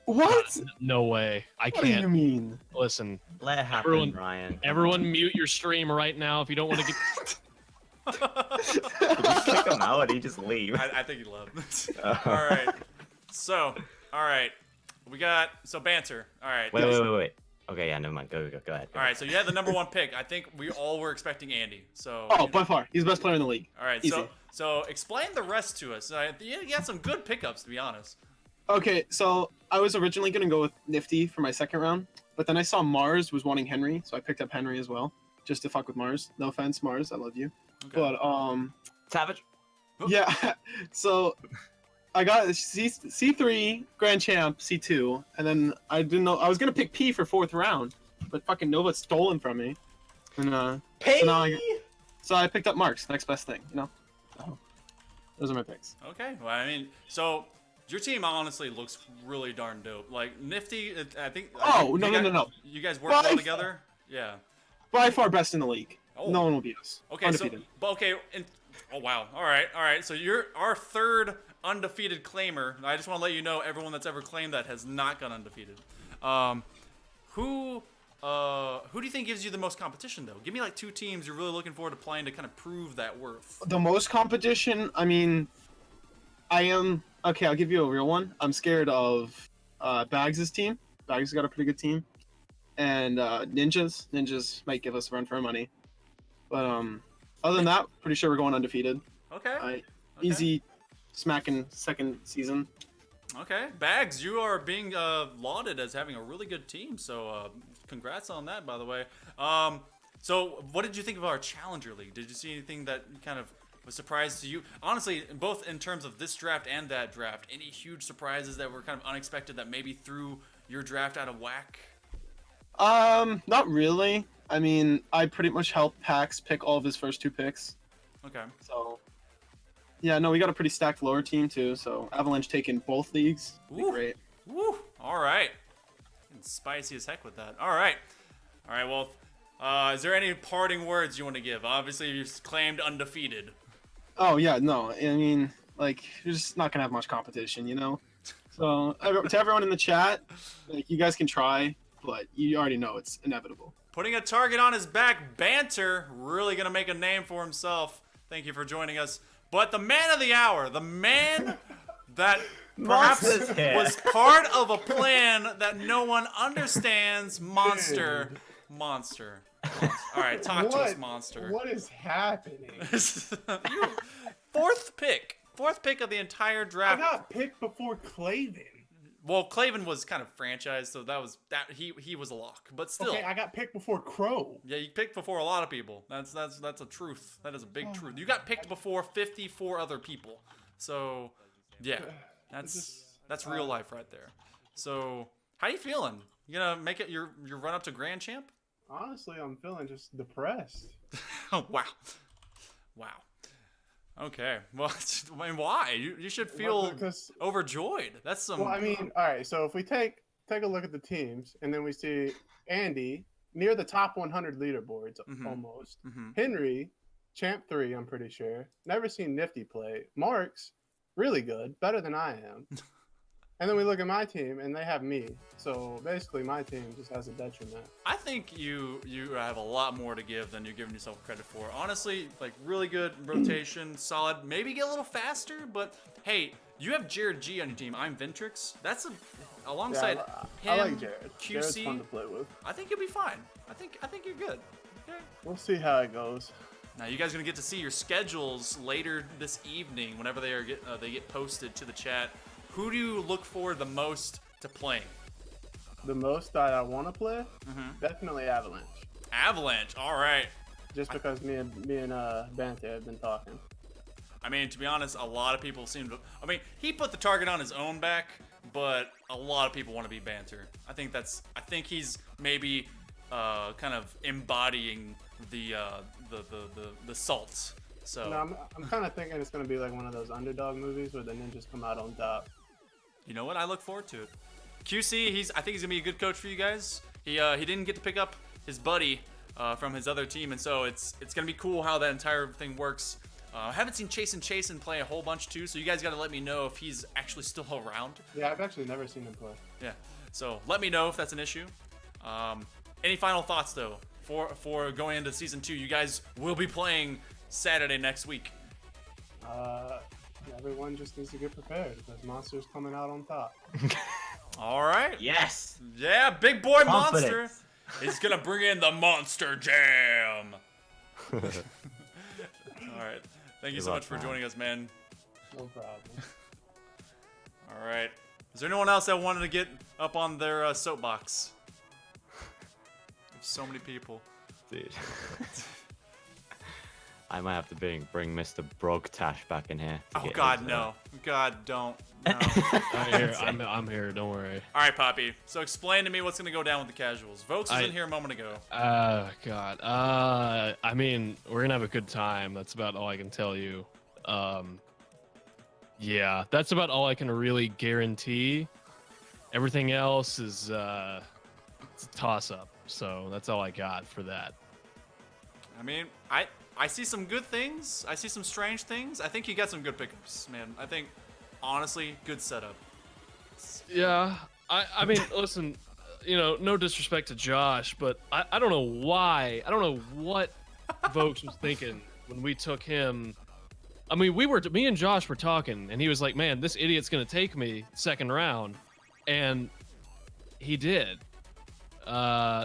What? No way. I What do you can't. mean? Listen. Let it happen, Everyone- Ryan. Everyone mute your stream right now if you don't want to get. Did you kick him out or did he just leave? I think you love. All right. So, all right. We got banter. All right. Wait. Okay, yeah, never mind. Go ahead. All right. So you had the number 1 pick. I think we all were expecting Andy. So. Oh, by far, he's the best player in the league. All right. Easy. So explain the rest to us. You got some good pickups, to be honest. Okay, so I was originally gonna go with Nifty for my second round, but then I saw Mars was wanting Henry, so I picked up Henry as well, just to fuck with Mars. No offense, Mars, I love you. Okay. But Savage. yeah. So I got C3 Grand Champ C2, and then I didn't know I was gonna pick P for 4th round, but fucking Nova stole him from me, and so now So I picked up Marks, next best thing, you know? So, those are my picks. Okay. Well, I mean, so your team honestly looks really darn dope. Like Nifty, I think. Oh, you no, guys, no. You guys work By well far- together. Yeah. By far best in the league. Oh. No one will beat us. Okay. Undefeated. So, but okay. Oh wow. All right. So you're our third undefeated claimer. I just want to let you know, everyone that's ever claimed that has not gone undefeated. Who do you think gives you the most competition though? Give me like 2 teams you're really looking forward to playing to kind of prove that worth. The most competition, I mean, okay, I'll give you a real one. I'm scared of Bags' team. Bags got a pretty good team. And Ninjas. Ninjas might give us a run for our money. But other than that, pretty sure we're going undefeated. Okay. Okay. Easy smacking second season. Okay, Bags, you are being lauded as having a really good team, so congrats on that, by the way. So what did you think of our Challenger League? Did you see anything that kind of was surprised to you? Honestly, both in terms of this draft and that draft, any huge surprises that were kind of unexpected that maybe threw your draft out of whack? Not really. I mean, I pretty much helped Pax pick all of his first 2 picks. Okay. So, yeah, no, we got a pretty stacked lower team too. So Avalanche taking both leagues. Be Ooh. great. Woo! All right. Spicy as heck with that. All right. Well, is there any parting words you want to give? Obviously, you've claimed undefeated. Oh yeah, no, I mean, like, you're just not gonna have much competition, you know. So to everyone in the chat, like, you guys can try, but you already know it's inevitable. Putting a target on his back, Banter, really gonna make a name for himself. Thank you for joining us. But the man of the hour, the man that perhaps Monster's here. was part of a plan that no one understands, Monster. All right, talk to us, Monster. What is happening? Fourth pick of the entire I draft. got picked before Claven. Well, Claven was kind of franchised, so he was a lock. But still, Okay, I got picked before Crow. yeah, you picked before a lot of people. That's a truth. That is a big truth. You got picked before 54 other people. So, yeah, that's real life right there. So, how you feeling? You gonna make it your run up to Grand Champ? Honestly, I'm feeling just depressed. Oh wow. Okay. Well, I mean, why? You should feel Because, overjoyed. That's some. well, I mean, all right. So if we take a look at the teams, and then we see Andy near the top 100 leaderboards, almost. Henry, Champ 3, I'm pretty sure. Never seen Nifty play. Marks, really good, better than I am. And then we look at my team, and they have me. So basically, my team just has a detriment. I think you have a lot more to give than you're giving yourself credit for. Honestly, like, really good rotation, solid. Maybe get a little faster, but hey, you have Jared G on your team. I'm Ventrix. That's alongside I him, like Jared. QC. Jared's fun to play with. I think you'll be fine. I think you're good. Okay. We'll see how it goes. Now you guys are gonna get to see your schedules later this evening whenever they get posted to the chat. Who do you look for the most to playing? The most that I want to play, definitely Avalanche. Avalanche. All right. Just because me and Bante have been talking. I mean, to be honest, a lot of people seem to. I mean, he put the target on his own back, but a lot of people want to be Banter. I think he's maybe kind of embodying the salts. So No, I'm kind of thinking it's gonna be like one of those underdog movies where the ninjas come out on top. you know what? I look forward to it. QC, I think he's gonna be a good coach for you guys. He didn't get to pick up his buddy from his other team, and so it's gonna be cool how that entire thing works. I haven't seen Chasen play a whole bunch too, so you guys gotta let me know if he's actually still around. Yeah, I've actually never seen him play. Yeah, so let me know if that's an issue. Any final thoughts though for going into season 2? You guys will be playing Saturday next week. Everyone just needs to get prepared because Monster's coming out on top. All right. Yes. Yeah, big boy Monster Confidence. is gonna bring in the Monster Jam. All right. Thank you Good so luck, much for man. joining us, man. No problem. All right. Is there anyone else that wanted to get up on their soapbox? There's so many people. Dude. I might have to bring Mr. Brogtash back in here. to Oh get God, his, no. God, don't. No. I'm here. Don't worry. All right, Poppy. So explain to me what's gonna go down with the casuals. Vokes was in here a moment ago. God. I mean, we're gonna have a good time. That's about all I can tell you. Yeah, that's about all I can really guarantee. Everything else is it's a toss-up. So that's all I got for that. I mean, I see some good things. I see some strange things. I think you got some good pickups, man. I think, honestly, good setup. Yeah, I mean, listen, no disrespect to Josh, but I don't know why. I don't know what Vokes was thinking when we took him. I mean, me and Josh were talking, and he was like, man, this idiot's going to take me second round. And he did.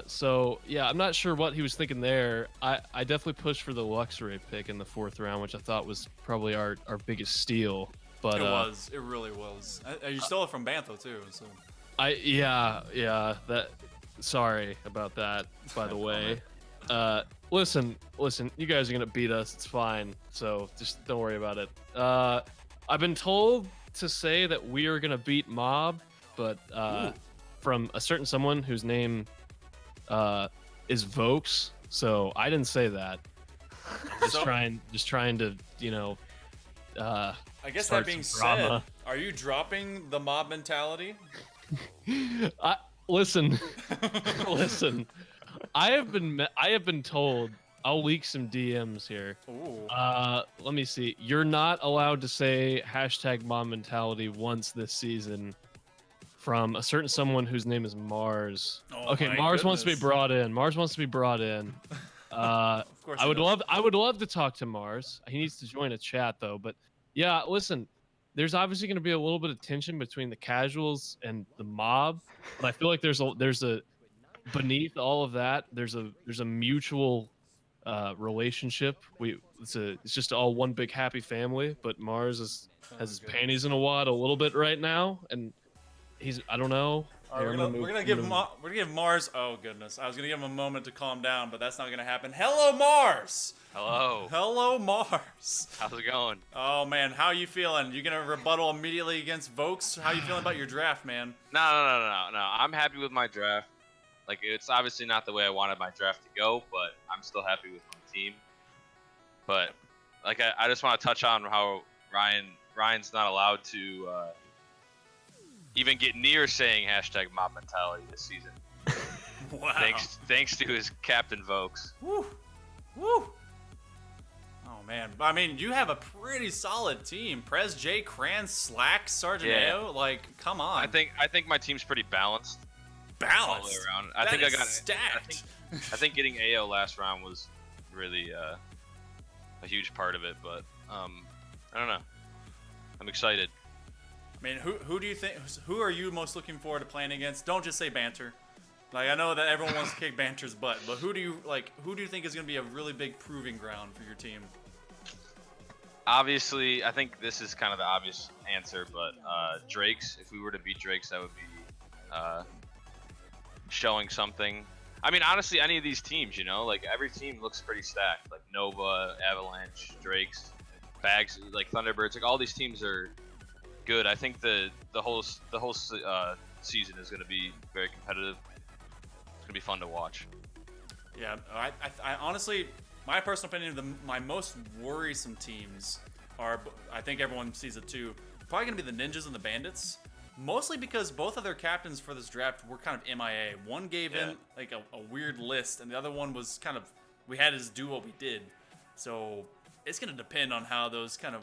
So, yeah, I'm not sure what he was thinking there. I definitely pushed for the Luxray pick in the 4th round, which I thought was probably our biggest steal. But, It really was. You stole it from Bantho, too, so. Sorry about that, by the way. Listen, you guys are gonna beat us. It's fine. So just don't worry about it. I've been told to say that we are gonna beat Mob, but from a certain someone whose name is Vokes. So I didn't say that. I'm just trying to, I guess start that being some drama. said, are you dropping the mob mentality? Listen. I have been told. I'll leak some DMs here. Ooh. Let me see. You're not allowed to say #mob mentality once this season from a certain someone whose name is Mars. Oh, okay, my Mars wants to be goodness. brought in. Mars wants to be brought in. Of course I he would does. love to talk to Mars. He needs to join a chat though. But yeah, listen. There's obviously going to be a little bit of tension between the casuals and the mob, but I feel like there's a beneath all of that. There's a mutual relationship. It's just all one big happy family. But Mars has his panties in a wad a little bit right now, and I don't know. All right, we're gonna give Mars. Oh goodness, I was gonna give him a moment to calm down, but that's not gonna happen. Hello, Mars. Hello. Hello, Mars. How's it going? Oh man, how you feeling? You gonna rebuttal immediately against Vokes? How you feeling about your draft, man? No. I'm happy with my draft. Like, it's obviously not the way I wanted my draft to go, but I'm still happy with my team. But like, I just want to touch on how Ryan's not allowed to even get near saying #mob mentality this season. Wow. Thanks to his captain Vokes. Woo. Oh man, I mean, you have a pretty solid team. Prez J, Kran, Slack, Sergeant AO. Like, come on. I think my team's pretty balanced. All the way around. I think I got stacked. I think getting AO last round was really a huge part of it, but I don't know. I'm excited. I mean, who do you think? Who are you most looking forward to playing against? Don't just say Banter. Like, I know that everyone wants to kick Banter's butt, but who do you think is going to be a really big proving ground for your team? Obviously, I think this is kind of the obvious answer, but Drake's. If we were to beat Drake's, that would be showing something. I mean, honestly, any of these teams, like every team looks pretty stacked. Like Nova, Avalanche, Drake's, Bags, like Thunderbirds, like all these teams are good. I think the whole season is going to be very competitive. It's going to be fun to watch. Yeah, I honestly, my personal opinion, my most worrisome teams are, I think everyone sees it too, probably going to be the Ninjas and the Bandits. Mostly because both of their captains for this draft were kind of MIA. One gave in like a weird list, and the other one was kind of, we had to do what we did. So it's going to depend on how those kind of,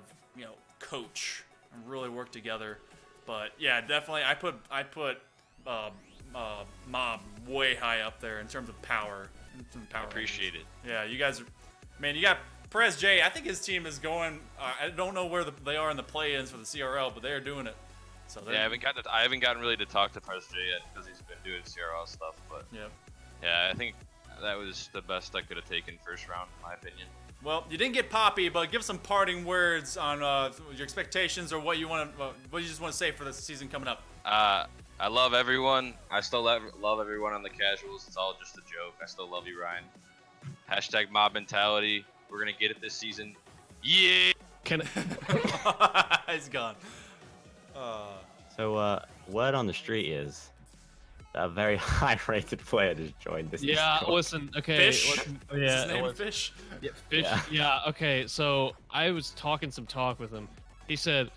coach and really work together. But yeah, definitely, I put Mob way high up there in terms of power. Appreciate it. Yeah, you guys, man, you got Prez J. I think his team is going. I don't know where they are in the play-ins for the CRL, but they are doing it. So yeah, I haven't gotten really to talk to Prez J yet because he's been doing CRL stuff. But yeah, I think that was the best I could have taken first round, in my opinion. Well, you didn't get Poppy, but give some parting words on your expectations or what you just want to say for the season coming up. I love everyone. I still love everyone on the casuals. It's all just a joke. I still love you, Ryan. #mob mentality. We're gonna get it this season. Yeah. Can He's gone. So, word on the street is a very high-rated player just joined this. Yeah, Discord. listen, okay. Fish? Listen, Is yeah, his name listen. Fish? Fish. Yeah. Okay. So I was talking some talk with him. He said,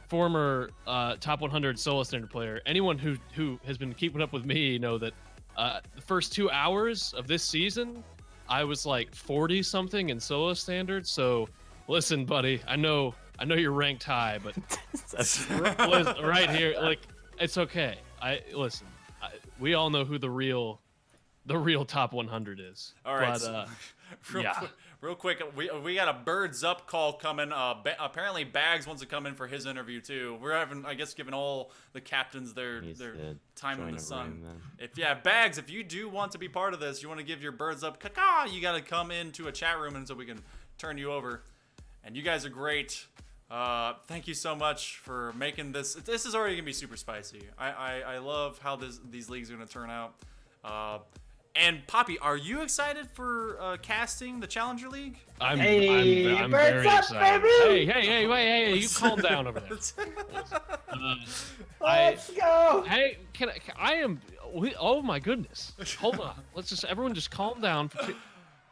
former top 100 solo standard player. Anyone who has been keeping up with me know that the first 2 hours of this season, I was like 40 something in solo standard. So listen, buddy, I know you're ranked high, but right here, like, it's okay. Listen. We all know who the real top 100 is. All right. But, So, yeah. real quick, we got a birds up call coming. Apparently, Bags wants to come in for his interview too. We're having, I guess, giving all the captains their time in the sun. Bags, if you do want to be part of this, you want to give your birds up caca, you got to come into a chat room and so we can turn you over. And you guys are great. Thank you so much for making this. This is already gonna be super spicy. I love how these leagues are gonna turn out. And Poppy, are you excited for casting the Challenger League? I'm very excited. Hey, you calm down over there. Let's go. Hey, oh my goodness. Hold on. Everyone just calm down.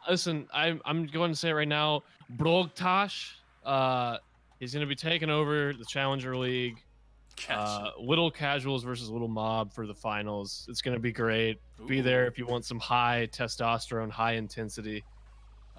Listen, I'm going to say it right now. Brogtash, he's going to be taking over the Challenger League. Little Casuals versus Little Mob for the finals. It's going to be great. Ooh. Be there if you want some high testosterone, high intensity.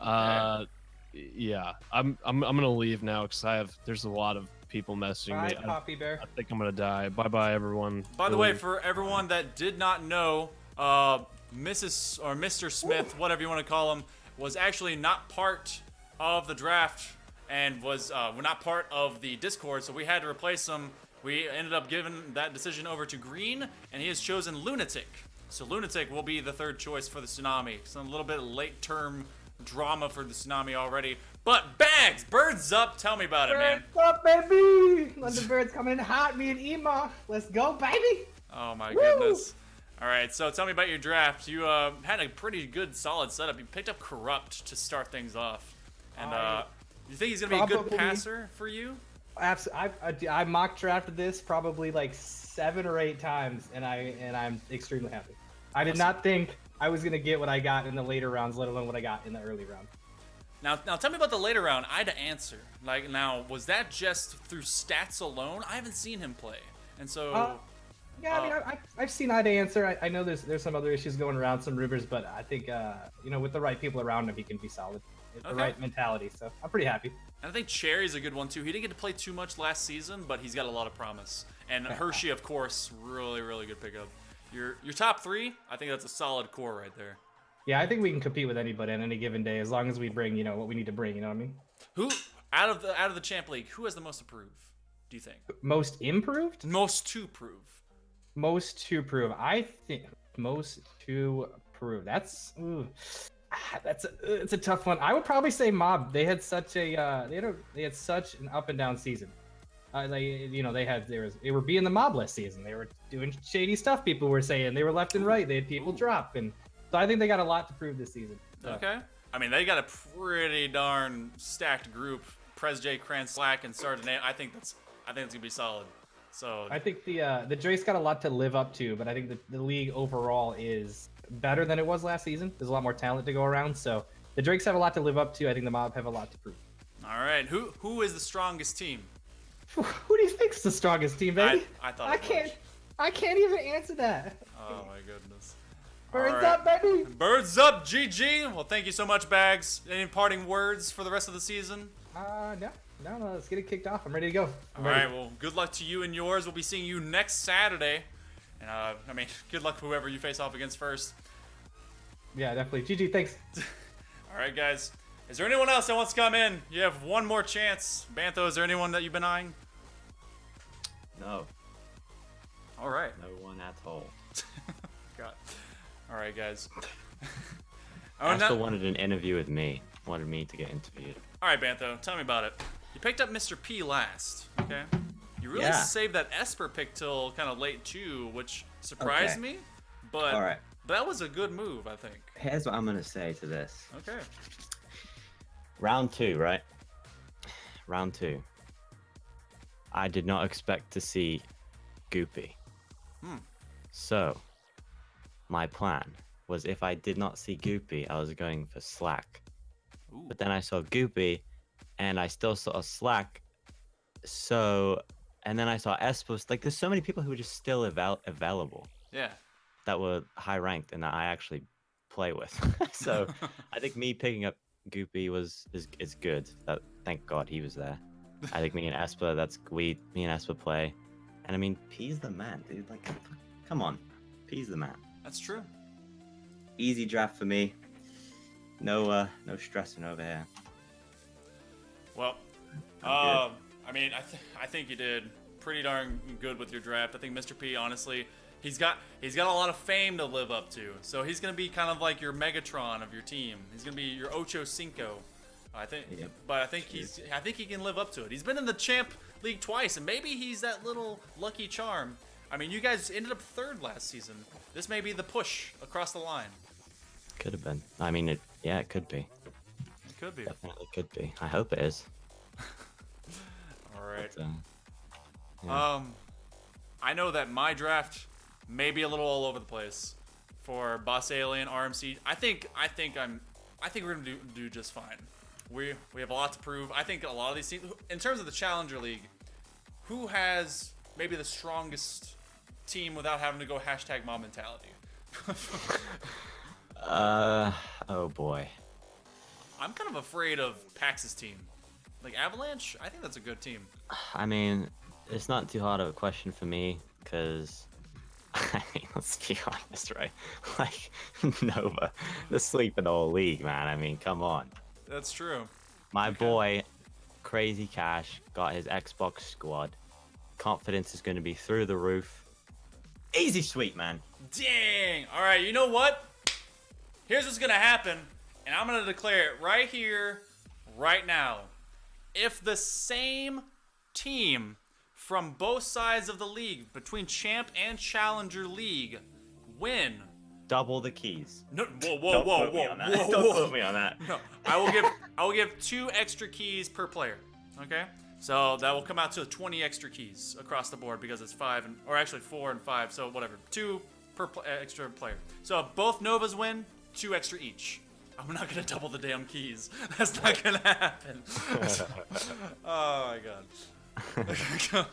Yeah, I'm going to leave now because there's a lot of people messaging me. Poppy Bear. I think I'm going to die. Bye, everyone. By the way, for everyone that did not know, Mrs. or Mr. Smith, whatever you want to call him, was actually not part of the draft and was not part of the Discord, so we had to replace him. We ended up giving that decision over to Green, and he has chosen Lunatic. So Lunatic will be the third choice for the Tsunami. So a little bit late-term drama for the Tsunami already. But Bags, birds up. Tell me about it, man. Birds up, baby. Let the birds come in hot. Me and Ema. Let's go, baby. Oh, my goodness. All right, so tell me about your draft. You had a pretty good, solid setup. You picked up Corrupt to start things off. And you think he's going to be a good passer for you? Absolutely. I mock drafted this probably like 7 or 8 times, and I'm extremely happy. I did not think I was gonna get what I got in the later rounds, let alone what I got in the early round. Now tell me about the later round. I had to answer. Like, now, was that just through stats alone? I haven't seen him play, and so. Yeah, I mean, I've seen Ida answer. I know there's some other issues going around, some rumors, but I think with the right people around him, he can be solid. With the right mentality, so I'm pretty happy. And I think Cherry's a good one too. He didn't get to play too much last season, but he's got a lot of promise. And Hershey, of course, really, really good pickup. Your top 3, I think that's a solid core right there. Yeah, I think we can compete with anybody on any given day as long as we bring, what we need to bring. You know what I mean? Who out of the Champ League, who has the most to prove? Do you think? Most improved? Most to prove. Most to prove. I think most to prove. It's a tough one. I would probably say Mob. They had such a they had such an up and down season. They were being the Mob last season. They were doing shady stuff. People were saying they were left and right. They had people drop, and so I think they got a lot to prove this season. So. Okay. I mean, they got a pretty darn stacked group. Prez J, Cran Slack, and Sardinay. I think that's gonna be solid. So I think the Drake's got a lot to live up to, but I think the league overall is better than it was last season. There's a lot more talent to go around, so the Drakes have a lot to live up to. I think the Mob have a lot to prove. All right, who is the strongest team? Who do you think's the strongest team, baby? I thought I can't even answer that. Oh my goodness. Birds up, baby. Birds up, GG. Well, thank you so much, Bags. Any parting words for the rest of the season? No, let's get it kicked off. I'm ready to go. All right, well, good luck to you and yours. We'll be seeing you next Saturday. And, good luck to whoever you face off against first. Yeah, definitely. GG, thanks. All right, guys. Is there anyone else that wants to come in? You have one more chance. Bantho, is there anyone that you've been eyeing? No. All right. No one at all. God. All right, guys. Astro wanted an interview with me. Wanted me to get interviewed. All right, Bantho, tell me about it. You picked up Mr. P last, okay? You really saved that Esper pick till kind of late too, which surprised me. But that was a good move, I think. Here's what I'm gonna say to this. Okay. Round 2, right? Round 2. I did not expect to see Goopy. So, my plan was if I did not see Goopy, I was going for Slack. But then I saw Goopy, and I still saw Slack. So, and then I saw Espos. Like, there's so many people who were just still available. Yeah. That were high ranked and that I actually play with. So, I think me picking up Goopy is good. Thank God he was there. I think me and Espa, me and Espa play. And I mean, P's the man, dude. Like, come on. P's the man. That's true. Easy draft for me. No stressing over here. Well, I mean, I think you did pretty darn good with your draft. I think Mr. P, honestly, he's got a lot of fame to live up to. So he's gonna be kind of like your Megatron of your team. He's gonna be your Ocho Cinco. I think, but I think he can live up to it. He's been in the Champ League twice, and maybe he's that little lucky charm. I mean, you guys ended up 3rd last season. This may be the push across the line. Could have been. I mean, it could be. It could be. Definitely could be. I hope it is. All right. But, yeah. I know that my draft may be a little all over the place for Boss Alien, RMC. I think we're gonna do just fine. We have a lot to prove. I think a lot of these teams, in terms of the Challenger League, who has maybe the strongest team without having to go #mob mentality? Oh boy. I'm kind of afraid of Pax's team. Like Avalanche, I think that's a good team. I mean, it's not too hard of a question for me, because, I mean, let's be honest, right? Like, Nova, the sleeping old league, man. I mean, come on. That's true. My boy, Crazy Cash, got his Xbox squad. Confidence is going to be through the roof. Easy sweep, man. Dang! All right, you know what? Here's what's going to happen, and I'm going to declare it right here, right now. If the same team from both sides of the league, between Champ and Challenger League, win, double the keys. No, whoa. Don't put me on that. No, I will give 2 extra keys per player. Okay, so that will come out to 20 extra keys across the board because it's 5 or actually 4 and 5. So whatever, 2 per extra player. So if both Novas win, 2 extra each. I'm not gonna double the damn keys. That's not gonna happen. Oh my god.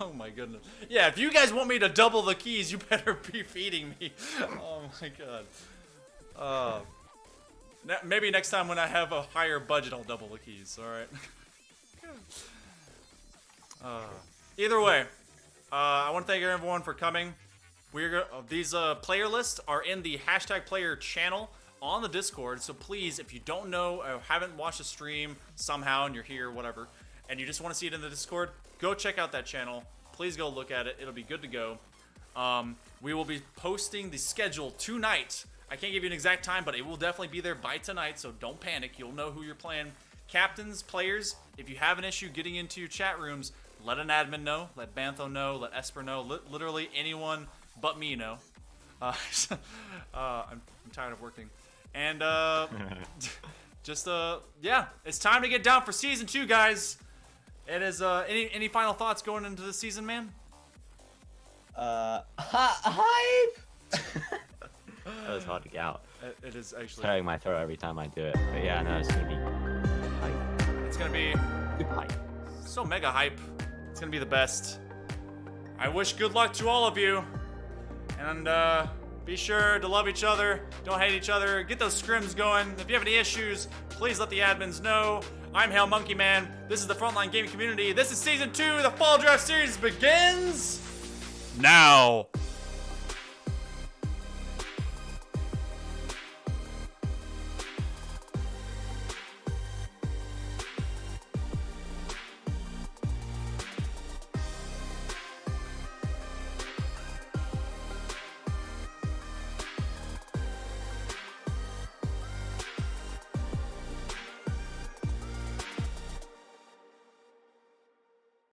Oh my goodness. Yeah, if you guys want me to double the keys, you better be feeding me. Oh my god. Maybe next time when I have a higher budget, I'll double the keys. All right. Either way, I want to thank everyone for coming. These player lists are in the #player channel on the Discord. So please, if you don't know or haven't watched a stream somehow and you're here, whatever, and you just want to see it in the Discord, go check out that channel. Please go look at it. It'll be good to go. We will be posting the schedule tonight. I can't give you an exact time, but it will definitely be there by tonight, so don't panic. You'll know who you're playing. Captains, players, if you have an issue getting into your chat rooms, let an admin know, let Bantho know, let Esper know, literally anyone but me know. I'm tired of working. And yeah, it's time to get down for season 2, guys. It is any final thoughts going into the season, man? Hype. That was hard to get out. It is actually tearing my throat every time I do it. But yeah, no, it's gonna be hype. It's gonna be hype. So mega hype. It's gonna be the best. I wish good luck to all of you, and be sure to love each other. Don't hate each other. Get those scrims going. If you have any issues, please let the admins know. I'm Hail Monkey Man. This is the Frontline Gaming Community. This is Season 2. The Fall Draft Series begins now.